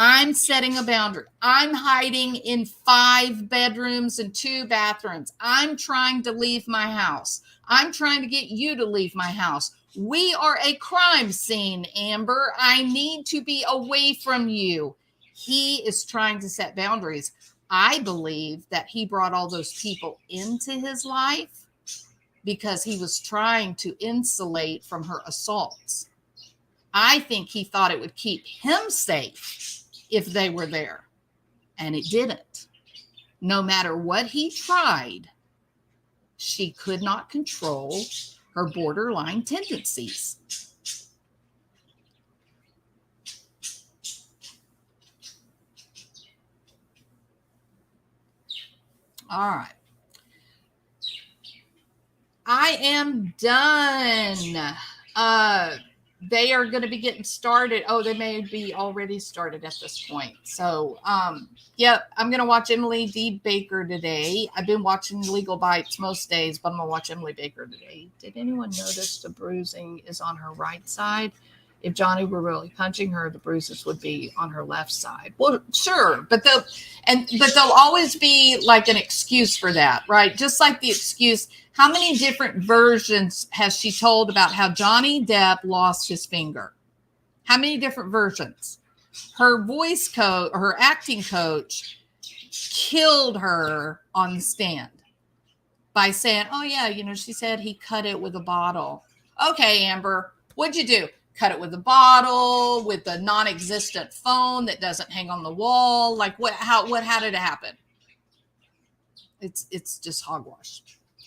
I'm setting a boundary. I'm hiding in 5 bedrooms and 2 bathrooms. I'm trying to leave my house. I'm trying to get you to leave my house. We are a crime scene, Amber. I need to be away from you. He is trying to set boundaries. I believe that he brought all those people into his life because he was trying to insulate from her assaults. I think he thought it would keep him safe if they were there, and it didn't. No matter what he tried, she could not control her borderline tendencies. All right. I am done. They are going to be getting started. Oh, they may be already started at this point. So, yep, I'm going to watch Emily D. Baker today. I've been watching Legal Bites most days, but I'm going to watch Emily Baker today. Did anyone notice the bruising is on her right side? If Johnny were really punching her, the bruises would be on her left side. Well, sure, but they'll always be like an excuse for that, right? Just like the excuse. How many different versions has she told about how Johnny Depp lost his finger? How many different versions? Her voice coach, or her acting coach, killed her on the stand by saying, "Oh yeah, she said he cut it with a bottle." Okay, Amber, what'd you do? Cut it with a bottle, with a non-existent phone that doesn't hang on the wall. Like how did it happen? It's just hogwash.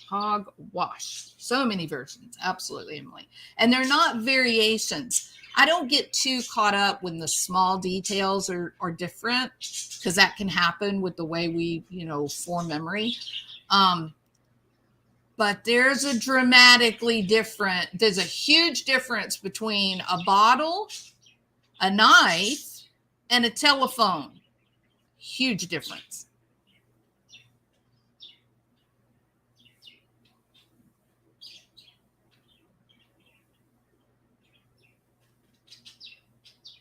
Hogwash. So many versions. Absolutely, Emily. And they're not variations. I don't get too caught up when the small details are different, because that can happen with the way we, form memory. But there's a huge difference between a bottle, a knife, and a telephone. Huge difference.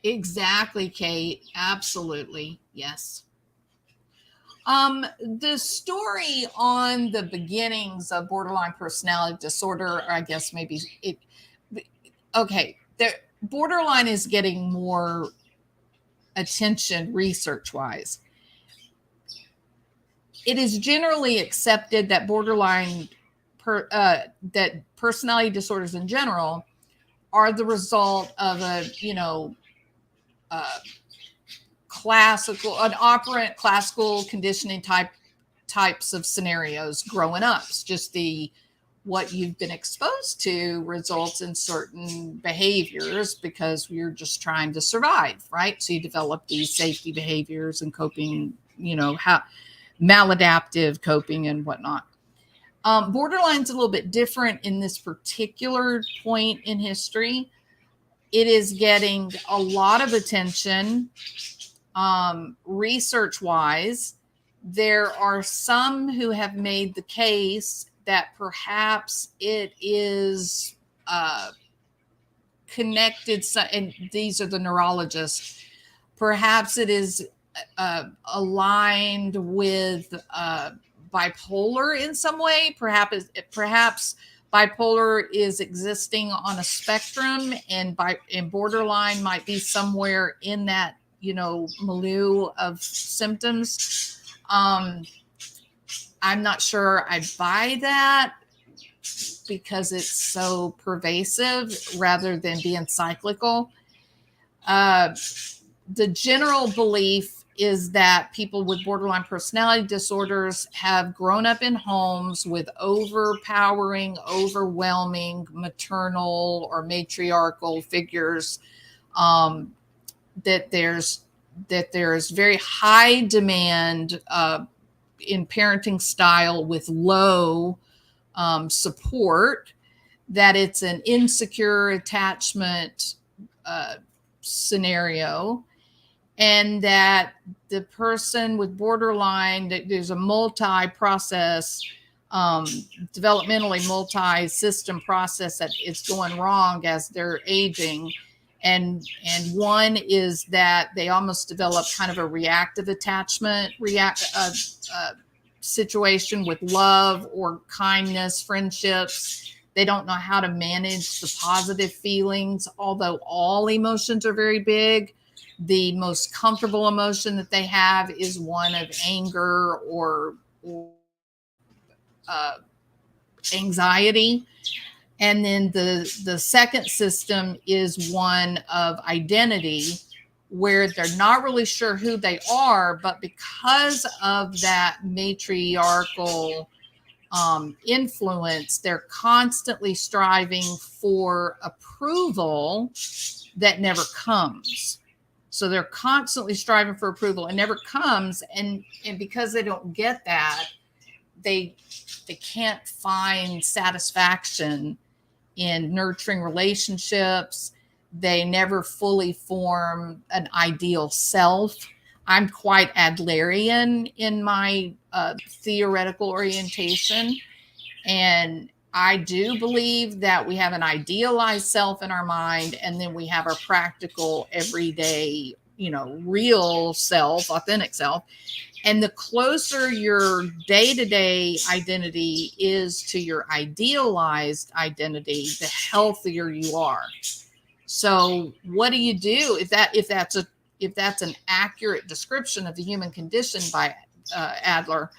Exactly, Kate. Absolutely. Yes. The story on the beginnings of borderline personality disorder, or I guess maybe borderline is getting more attention research-wise. It is generally accepted that that personality disorders in general are the result of operant classical conditioning types of scenarios growing up. It's just what you've been exposed to results in certain behaviors because you're just trying to survive, right? So you develop these safety behaviors and coping, maladaptive coping and whatnot. Borderline's a little bit different in this particular point in history. It is getting a lot of attention. Research-wise, there are some who have made the case that perhaps it is connected, and these are the neurologists, perhaps it is aligned with bipolar in some way. Perhaps bipolar is existing on a spectrum, and borderline might be somewhere in that milieu of symptoms. I'm not sure I buy that because it's so pervasive rather than being cyclical. The general belief is that people with borderline personality disorders have grown up in homes with overpowering, overwhelming maternal or matriarchal figures. That there's very high demand in parenting style with low support, that it's an insecure attachment scenario, and that the person with borderline, there's a multi-process, developmentally multi-system process that is going wrong as they're aging. And one is that they almost develop kind of a reactive attachment situation with love or kindness, friendships. They don't know how to manage the positive feelings, although all emotions are very big. The most comfortable emotion that they have is one of anger or anxiety. And then the second system is one of identity, where they're not really sure who they are, but because of that matriarchal influence, they're constantly striving for approval that never comes. So they're constantly striving for approval and never comes. And because they don't get that, they can't find satisfaction in nurturing relationships. They never fully form an ideal self. I'm quite Adlerian in my theoretical orientation. And I do believe that we have an idealized self in our mind, and then we have our practical, everyday, real self, authentic self. And the closer your day-to-day identity is to your idealized identity, the healthier you are. So what do you do if that's an accurate description of the human condition by Adler?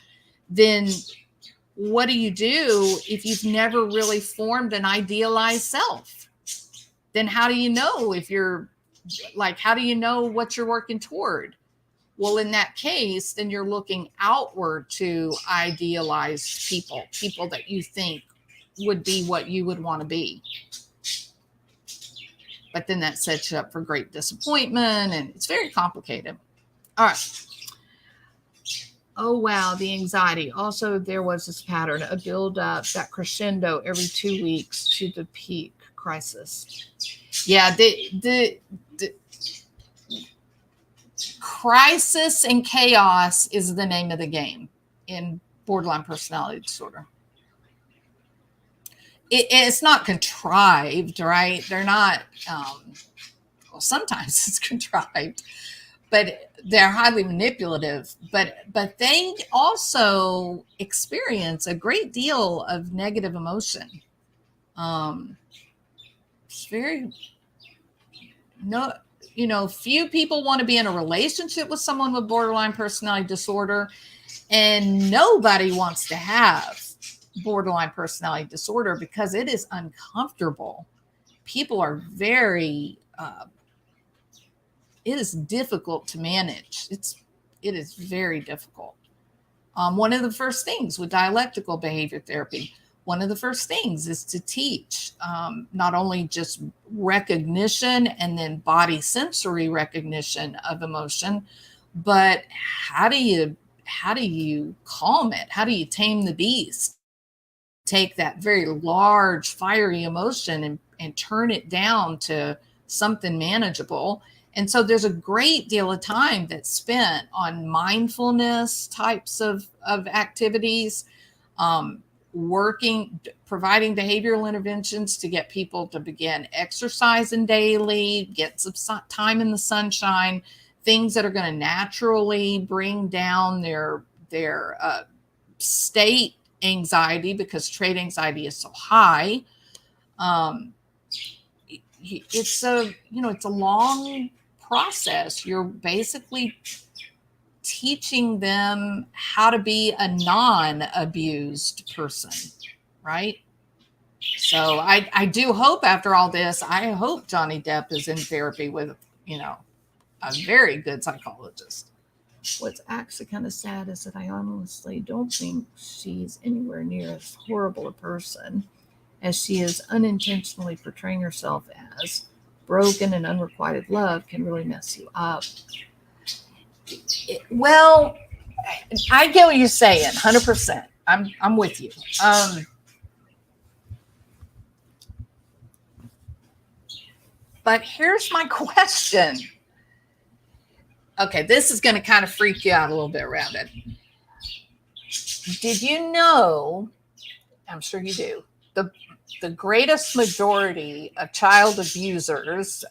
Then what do you do if you've never really formed an idealized self? Then how do you know how do you know what you're working toward? Well, in that case, then you're looking outward to idealized people that you think would be what you would want to be. But then that sets you up for great disappointment, and it's very complicated. All right. Oh, wow. The anxiety. Also, there was this pattern, a build up, that crescendo every 2 weeks to the peak crisis. Yeah. The crisis and chaos is the name of the game in borderline personality disorder. It's not contrived, right? They're not, well, sometimes it's contrived, but they're highly manipulative. But they also experience a great deal of negative emotion. It's very, few people want to be in a relationship with someone with borderline personality disorder, and nobody wants to have borderline personality disorder because it is uncomfortable. People are very, it is difficult to manage. It is very difficult. One of the first things with dialectical behavior therapy, one of the first things is to teach not only just recognition and then body sensory recognition of emotion, but how do you calm it? How do you tame the beast? Take that very large, fiery emotion and turn it down to something manageable. And so there's a great deal of time that's spent on mindfulness types of activities, providing behavioral interventions to get people to begin exercising daily, get some time in the sunshine, things that are going to naturally bring down their state anxiety, because trait anxiety is so high. It's a long process. You're basically teaching them how to be a non-abused person, right? So I do hope after all this, I hope Johnny Depp is in therapy with, a very good psychologist. What's actually kind of sad is that I honestly don't think she's anywhere near as horrible a person as she is unintentionally portraying herself as. Broken and unrequited love can really mess you up. Well, I get what you're saying, 100%. I'm with you. But here's my question. Okay, this is going to kind of freak you out a little bit, Rabbit. Did you know, I'm sure you do, the greatest majority of child abusers,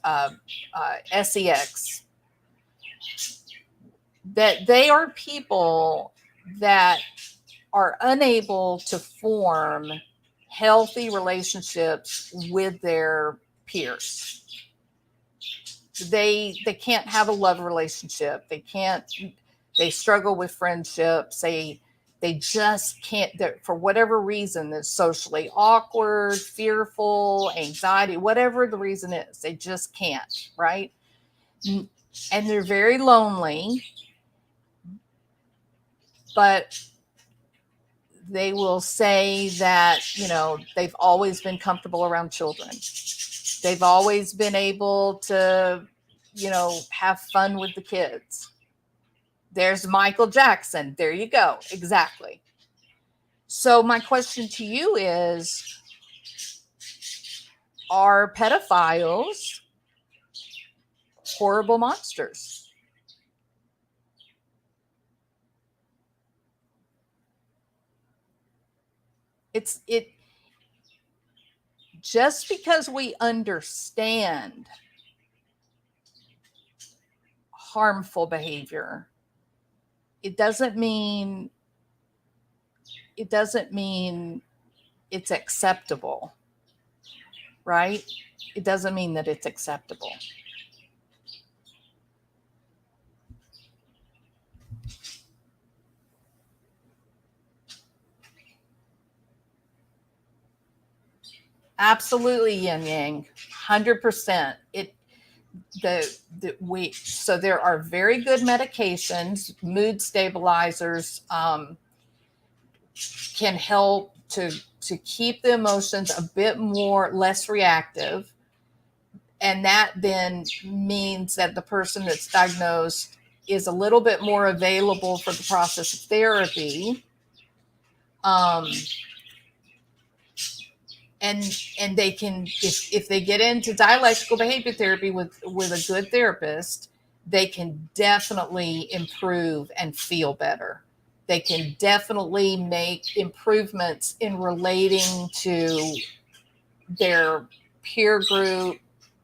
sex, that they are people that are unable to form healthy relationships with their peers. They can't have a love relationship. They struggle with friendships. They just can't, for whatever reason, they're socially awkward, fearful, anxiety, whatever the reason is, they just can't, right? And they're very lonely, but they will say that, they've always been comfortable around children. They've always been able to, have fun with the kids. There's Michael Jackson. There you go. Exactly. So my question to you is, are pedophiles horrible monsters? It just because we understand harmful behavior, it doesn't mean it's acceptable, right? It doesn't mean that it's acceptable. Absolutely, yin yang, 100%. So there are very good medications, mood stabilizers, can help to keep the emotions a bit less reactive. And that then means that the person that's diagnosed is a little bit more available for the process of therapy. And they can, if they get into dialectical behavior therapy with a good therapist, they can definitely improve and feel better. They can definitely make improvements in relating to their peer group,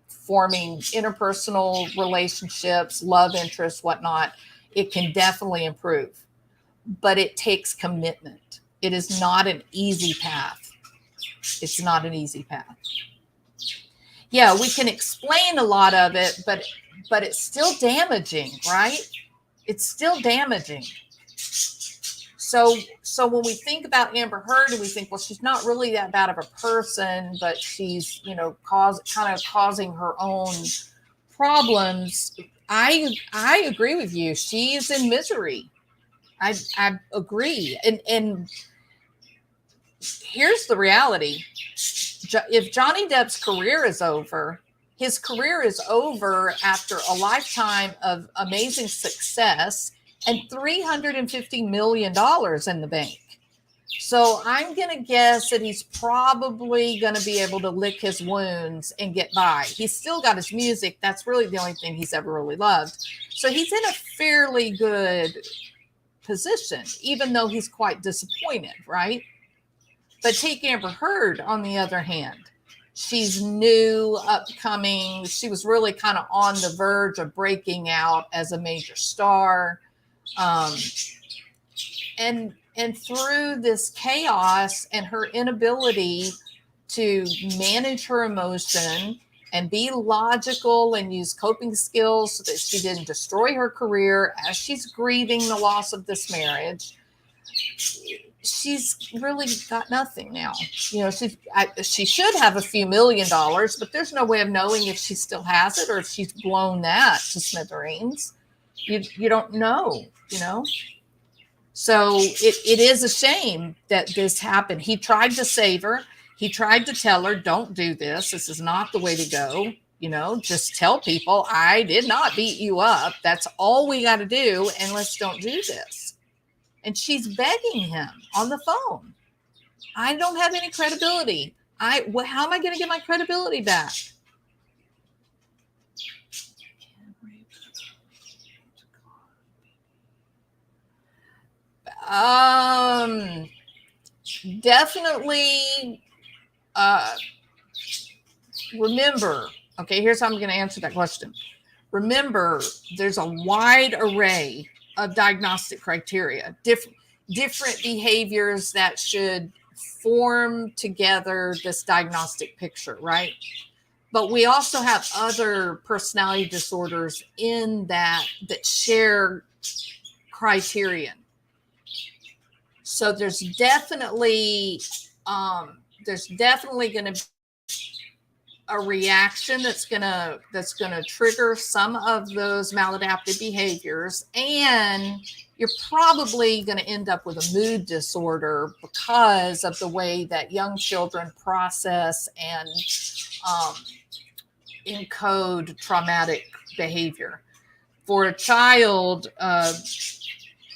forming interpersonal relationships, love interests, whatnot. It can definitely improve, but it takes commitment. It is not an easy path. It's not an easy path. Yeah, we can explain a lot of it, but it's still damaging, right? It's still damaging. So when we think about Amber Heard and we think, well, she's not really that bad of a person, but she's, causing her own problems. I agree with you. She's in misery. I agree. And here's the reality. If Johnny Depp's career is over, his career is over after a lifetime of amazing success and $350 million in the bank. So I'm going to guess that he's probably going to be able to lick his wounds and get by. He's still got his music. That's really the only thing he's ever really loved. So he's in a fairly good position, even though he's quite disappointed, right? But take Amber Heard, on the other hand. She's new, upcoming. She was really kind of on the verge of breaking out as a major star. And through this chaos and her inability to manage her emotion and be logical and use coping skills so that she didn't destroy her career as she's grieving the loss of this marriage, she's really got nothing now. She should have a few $1 million, but there's no way of knowing if she still has it or if she's blown that to smithereens. You don't know, So it is a shame that this happened. He tried to save her. He tried to tell her, don't do this. This is not the way to go. Just tell people I did not beat you up. That's all we got to do. And let's don't do this. And she's begging him on the phone. I don't have any credibility. How am I going to get my credibility back? Definitely remember, okay, here's how I'm going to answer that question. Remember, there's a wide array of diagnostic criteria, different behaviors that should form together this diagnostic picture, right? But we also have other personality disorders in that share criterion. So there's definitely going to be a reaction that's going to trigger some of those maladaptive behaviors, and you're probably going to end up with a mood disorder because of the way that young children process and encode traumatic behavior. For a child,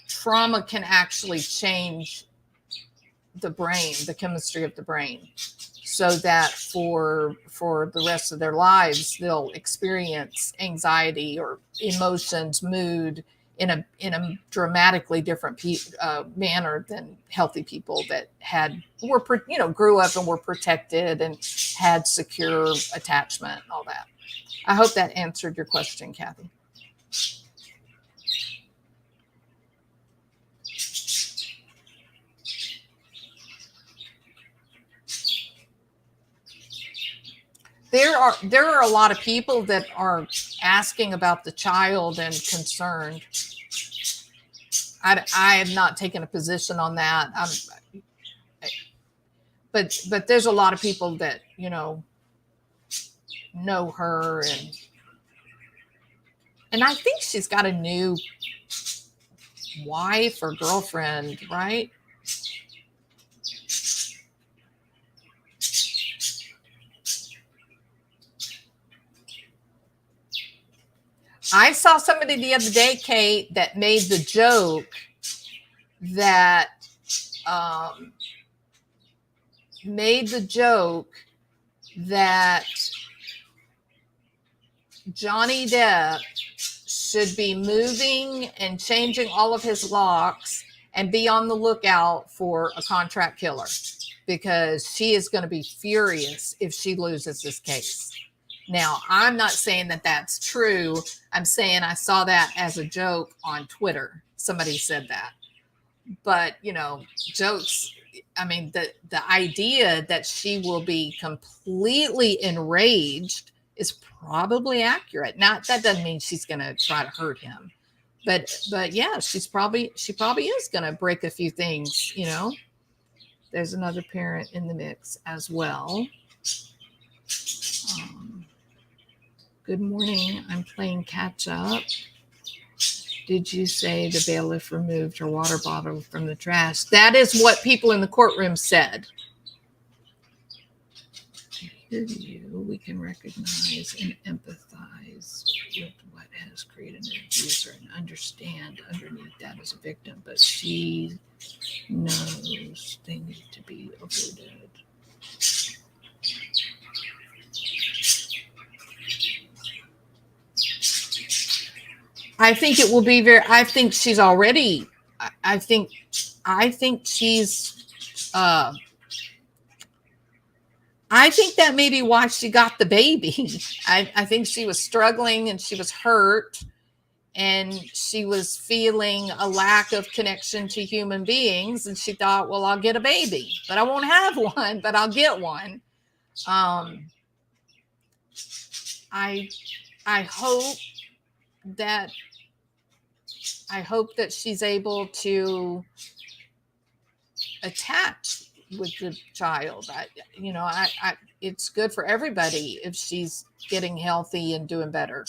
trauma can actually change the brain, the chemistry of the brain, so that for the rest of their lives, they'll experience anxiety or emotions, mood in a dramatically different manner than healthy people that grew up and were protected and had secure attachment and all that. I hope that answered your question, Kathy. There are a lot of people that are asking about the child and concerned. I have not taken a position on that. But there's a lot of people that know her, and I think she's got a new wife or girlfriend, right? I saw somebody the other day, Kate, that made the joke that Johnny Depp should be moving and changing all of his locks and be on the lookout for a contract killer, because she is going to be furious if she loses this case. Now, I'm not saying that that's true. I'm saying I saw that as a joke on Twitter. Somebody said that. But, jokes, I mean, the idea that she will be completely enraged is probably accurate. Now, that doesn't mean she's going to try to hurt him. But yeah, she probably is going to break a few things, There's another parent in the mix as well. Good morning. I'm playing catch up. Did you say the bailiff removed her water bottle from the trash? That is what people in the courtroom said. I hear you. We can recognize and empathize with what has created an abuser and understand underneath that as a victim, but she knows they need to be avoided. I think it will be I think she's already, I think she's, I think that may be why she got the baby. I think she was struggling and she was hurt and she was feeling a lack of connection to human beings. And she thought, well, I'll get a baby, but I won't have one, but I'll get one. I hope that she's able to attach with the child. It's good for everybody if she's getting healthy and doing better,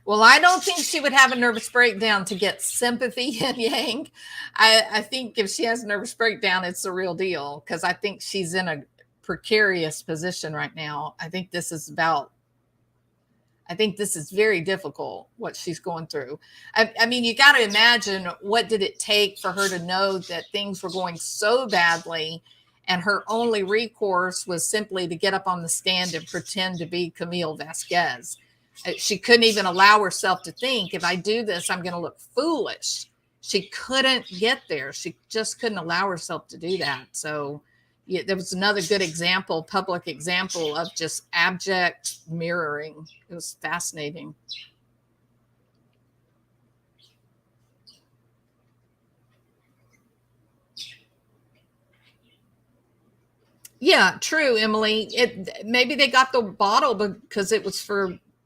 Well, I don't think she would have a nervous breakdown to get sympathy and Yang. I think if she has a nervous breakdown, it's the real deal, because I think she's in a precarious position right now. I think this is very difficult what she's going through. I mean, you got to imagine, what did it take for her to know that things were going so badly, and her only recourse was simply to get up on the stand and pretend to be Camille Vasquez. She couldn't even allow herself to think, if I do this, I'm going to look foolish. She couldn't get there. She just couldn't allow herself to do that. So yeah, there was another good example, public example of just abject mirroring. It was fascinating. Yeah, true, Emily. It maybe they got the bottle because it was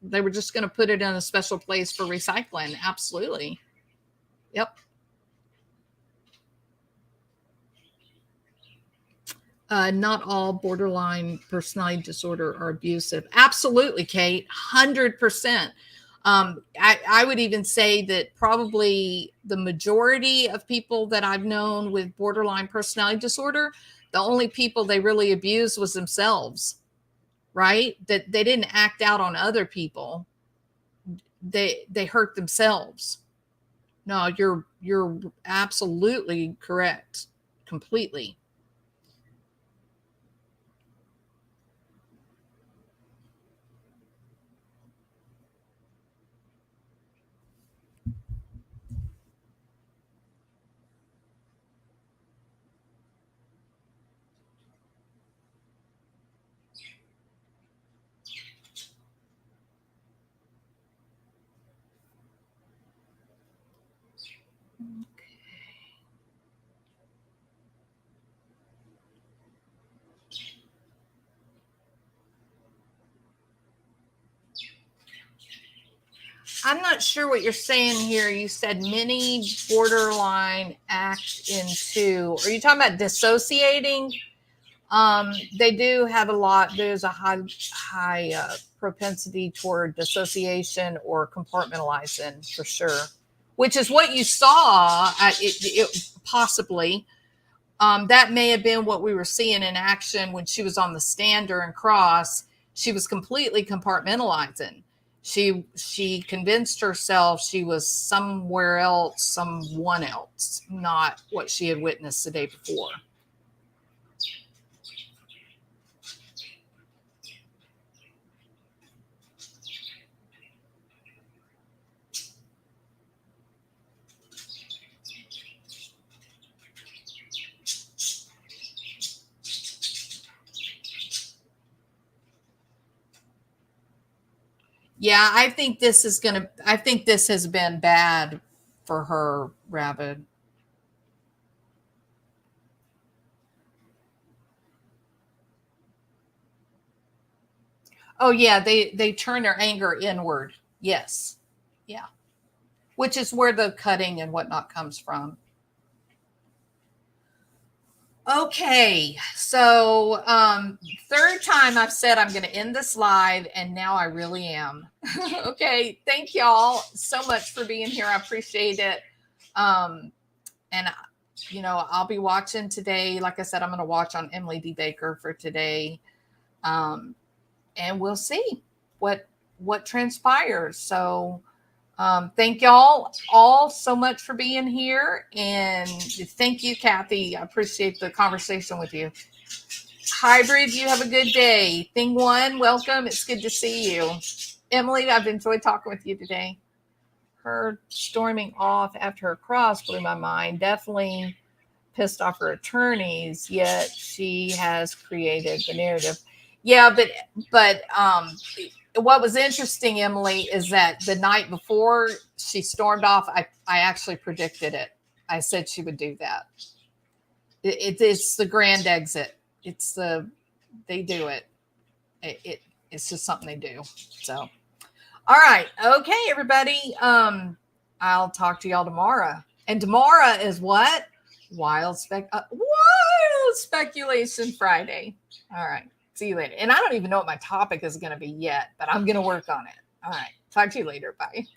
they were just going to put it in a special place for recycling. Absolutely. Yep. Not all borderline personality disorder are abusive. Absolutely, Kate. 100%. I would even say that probably the majority of people that I've known with borderline personality disorder, the only people they really abused was themselves, right? That they didn't act out on other people. They hurt themselves. No, you're absolutely correct. Completely. I'm not sure what you're saying here. You said many borderline act into. Are you talking about dissociating? They do have a lot. There's a high propensity toward dissociation or compartmentalizing for sure, which is what you saw. It possibly. That may have been what we were seeing in action when she was on the stand during cross. She was completely compartmentalizing. She convinced herself she was somewhere else, someone else, not what she had witnessed the day before. Yeah, I think this has been bad for her, Rabbit. Oh yeah, they turn their anger inward. Yes. Yeah. Which is where the cutting and whatnot comes from. Okay, so third time I've said I'm going to end this live, and now I really am. Okay, thank y'all so much for being here. I appreciate it. And I'll be watching today. Like I said, I'm going to watch on Emily D. Baker for today, and we'll see what transpires. So. Thank y'all all so much for being here. And thank you, Kathy. I appreciate the conversation with you. Hybrid, you have a good day. Thing one, welcome. It's good to see you. Emily, I've enjoyed talking with you today. Her storming off after her cross blew my mind. Definitely pissed off her attorneys, yet she has created the narrative. Yeah, but what was interesting, Emily, is that the night before she stormed off, I actually predicted it. I said she would do that. It's the grand exit. They do it. It's just something they do. So, all right. Okay, everybody. I'll talk to y'all tomorrow. And tomorrow is what? Wild Speculation Friday. All right. See you later. And I don't even know what my topic is going to be yet, but I'm going to work on it. All right. Talk to you later. Bye.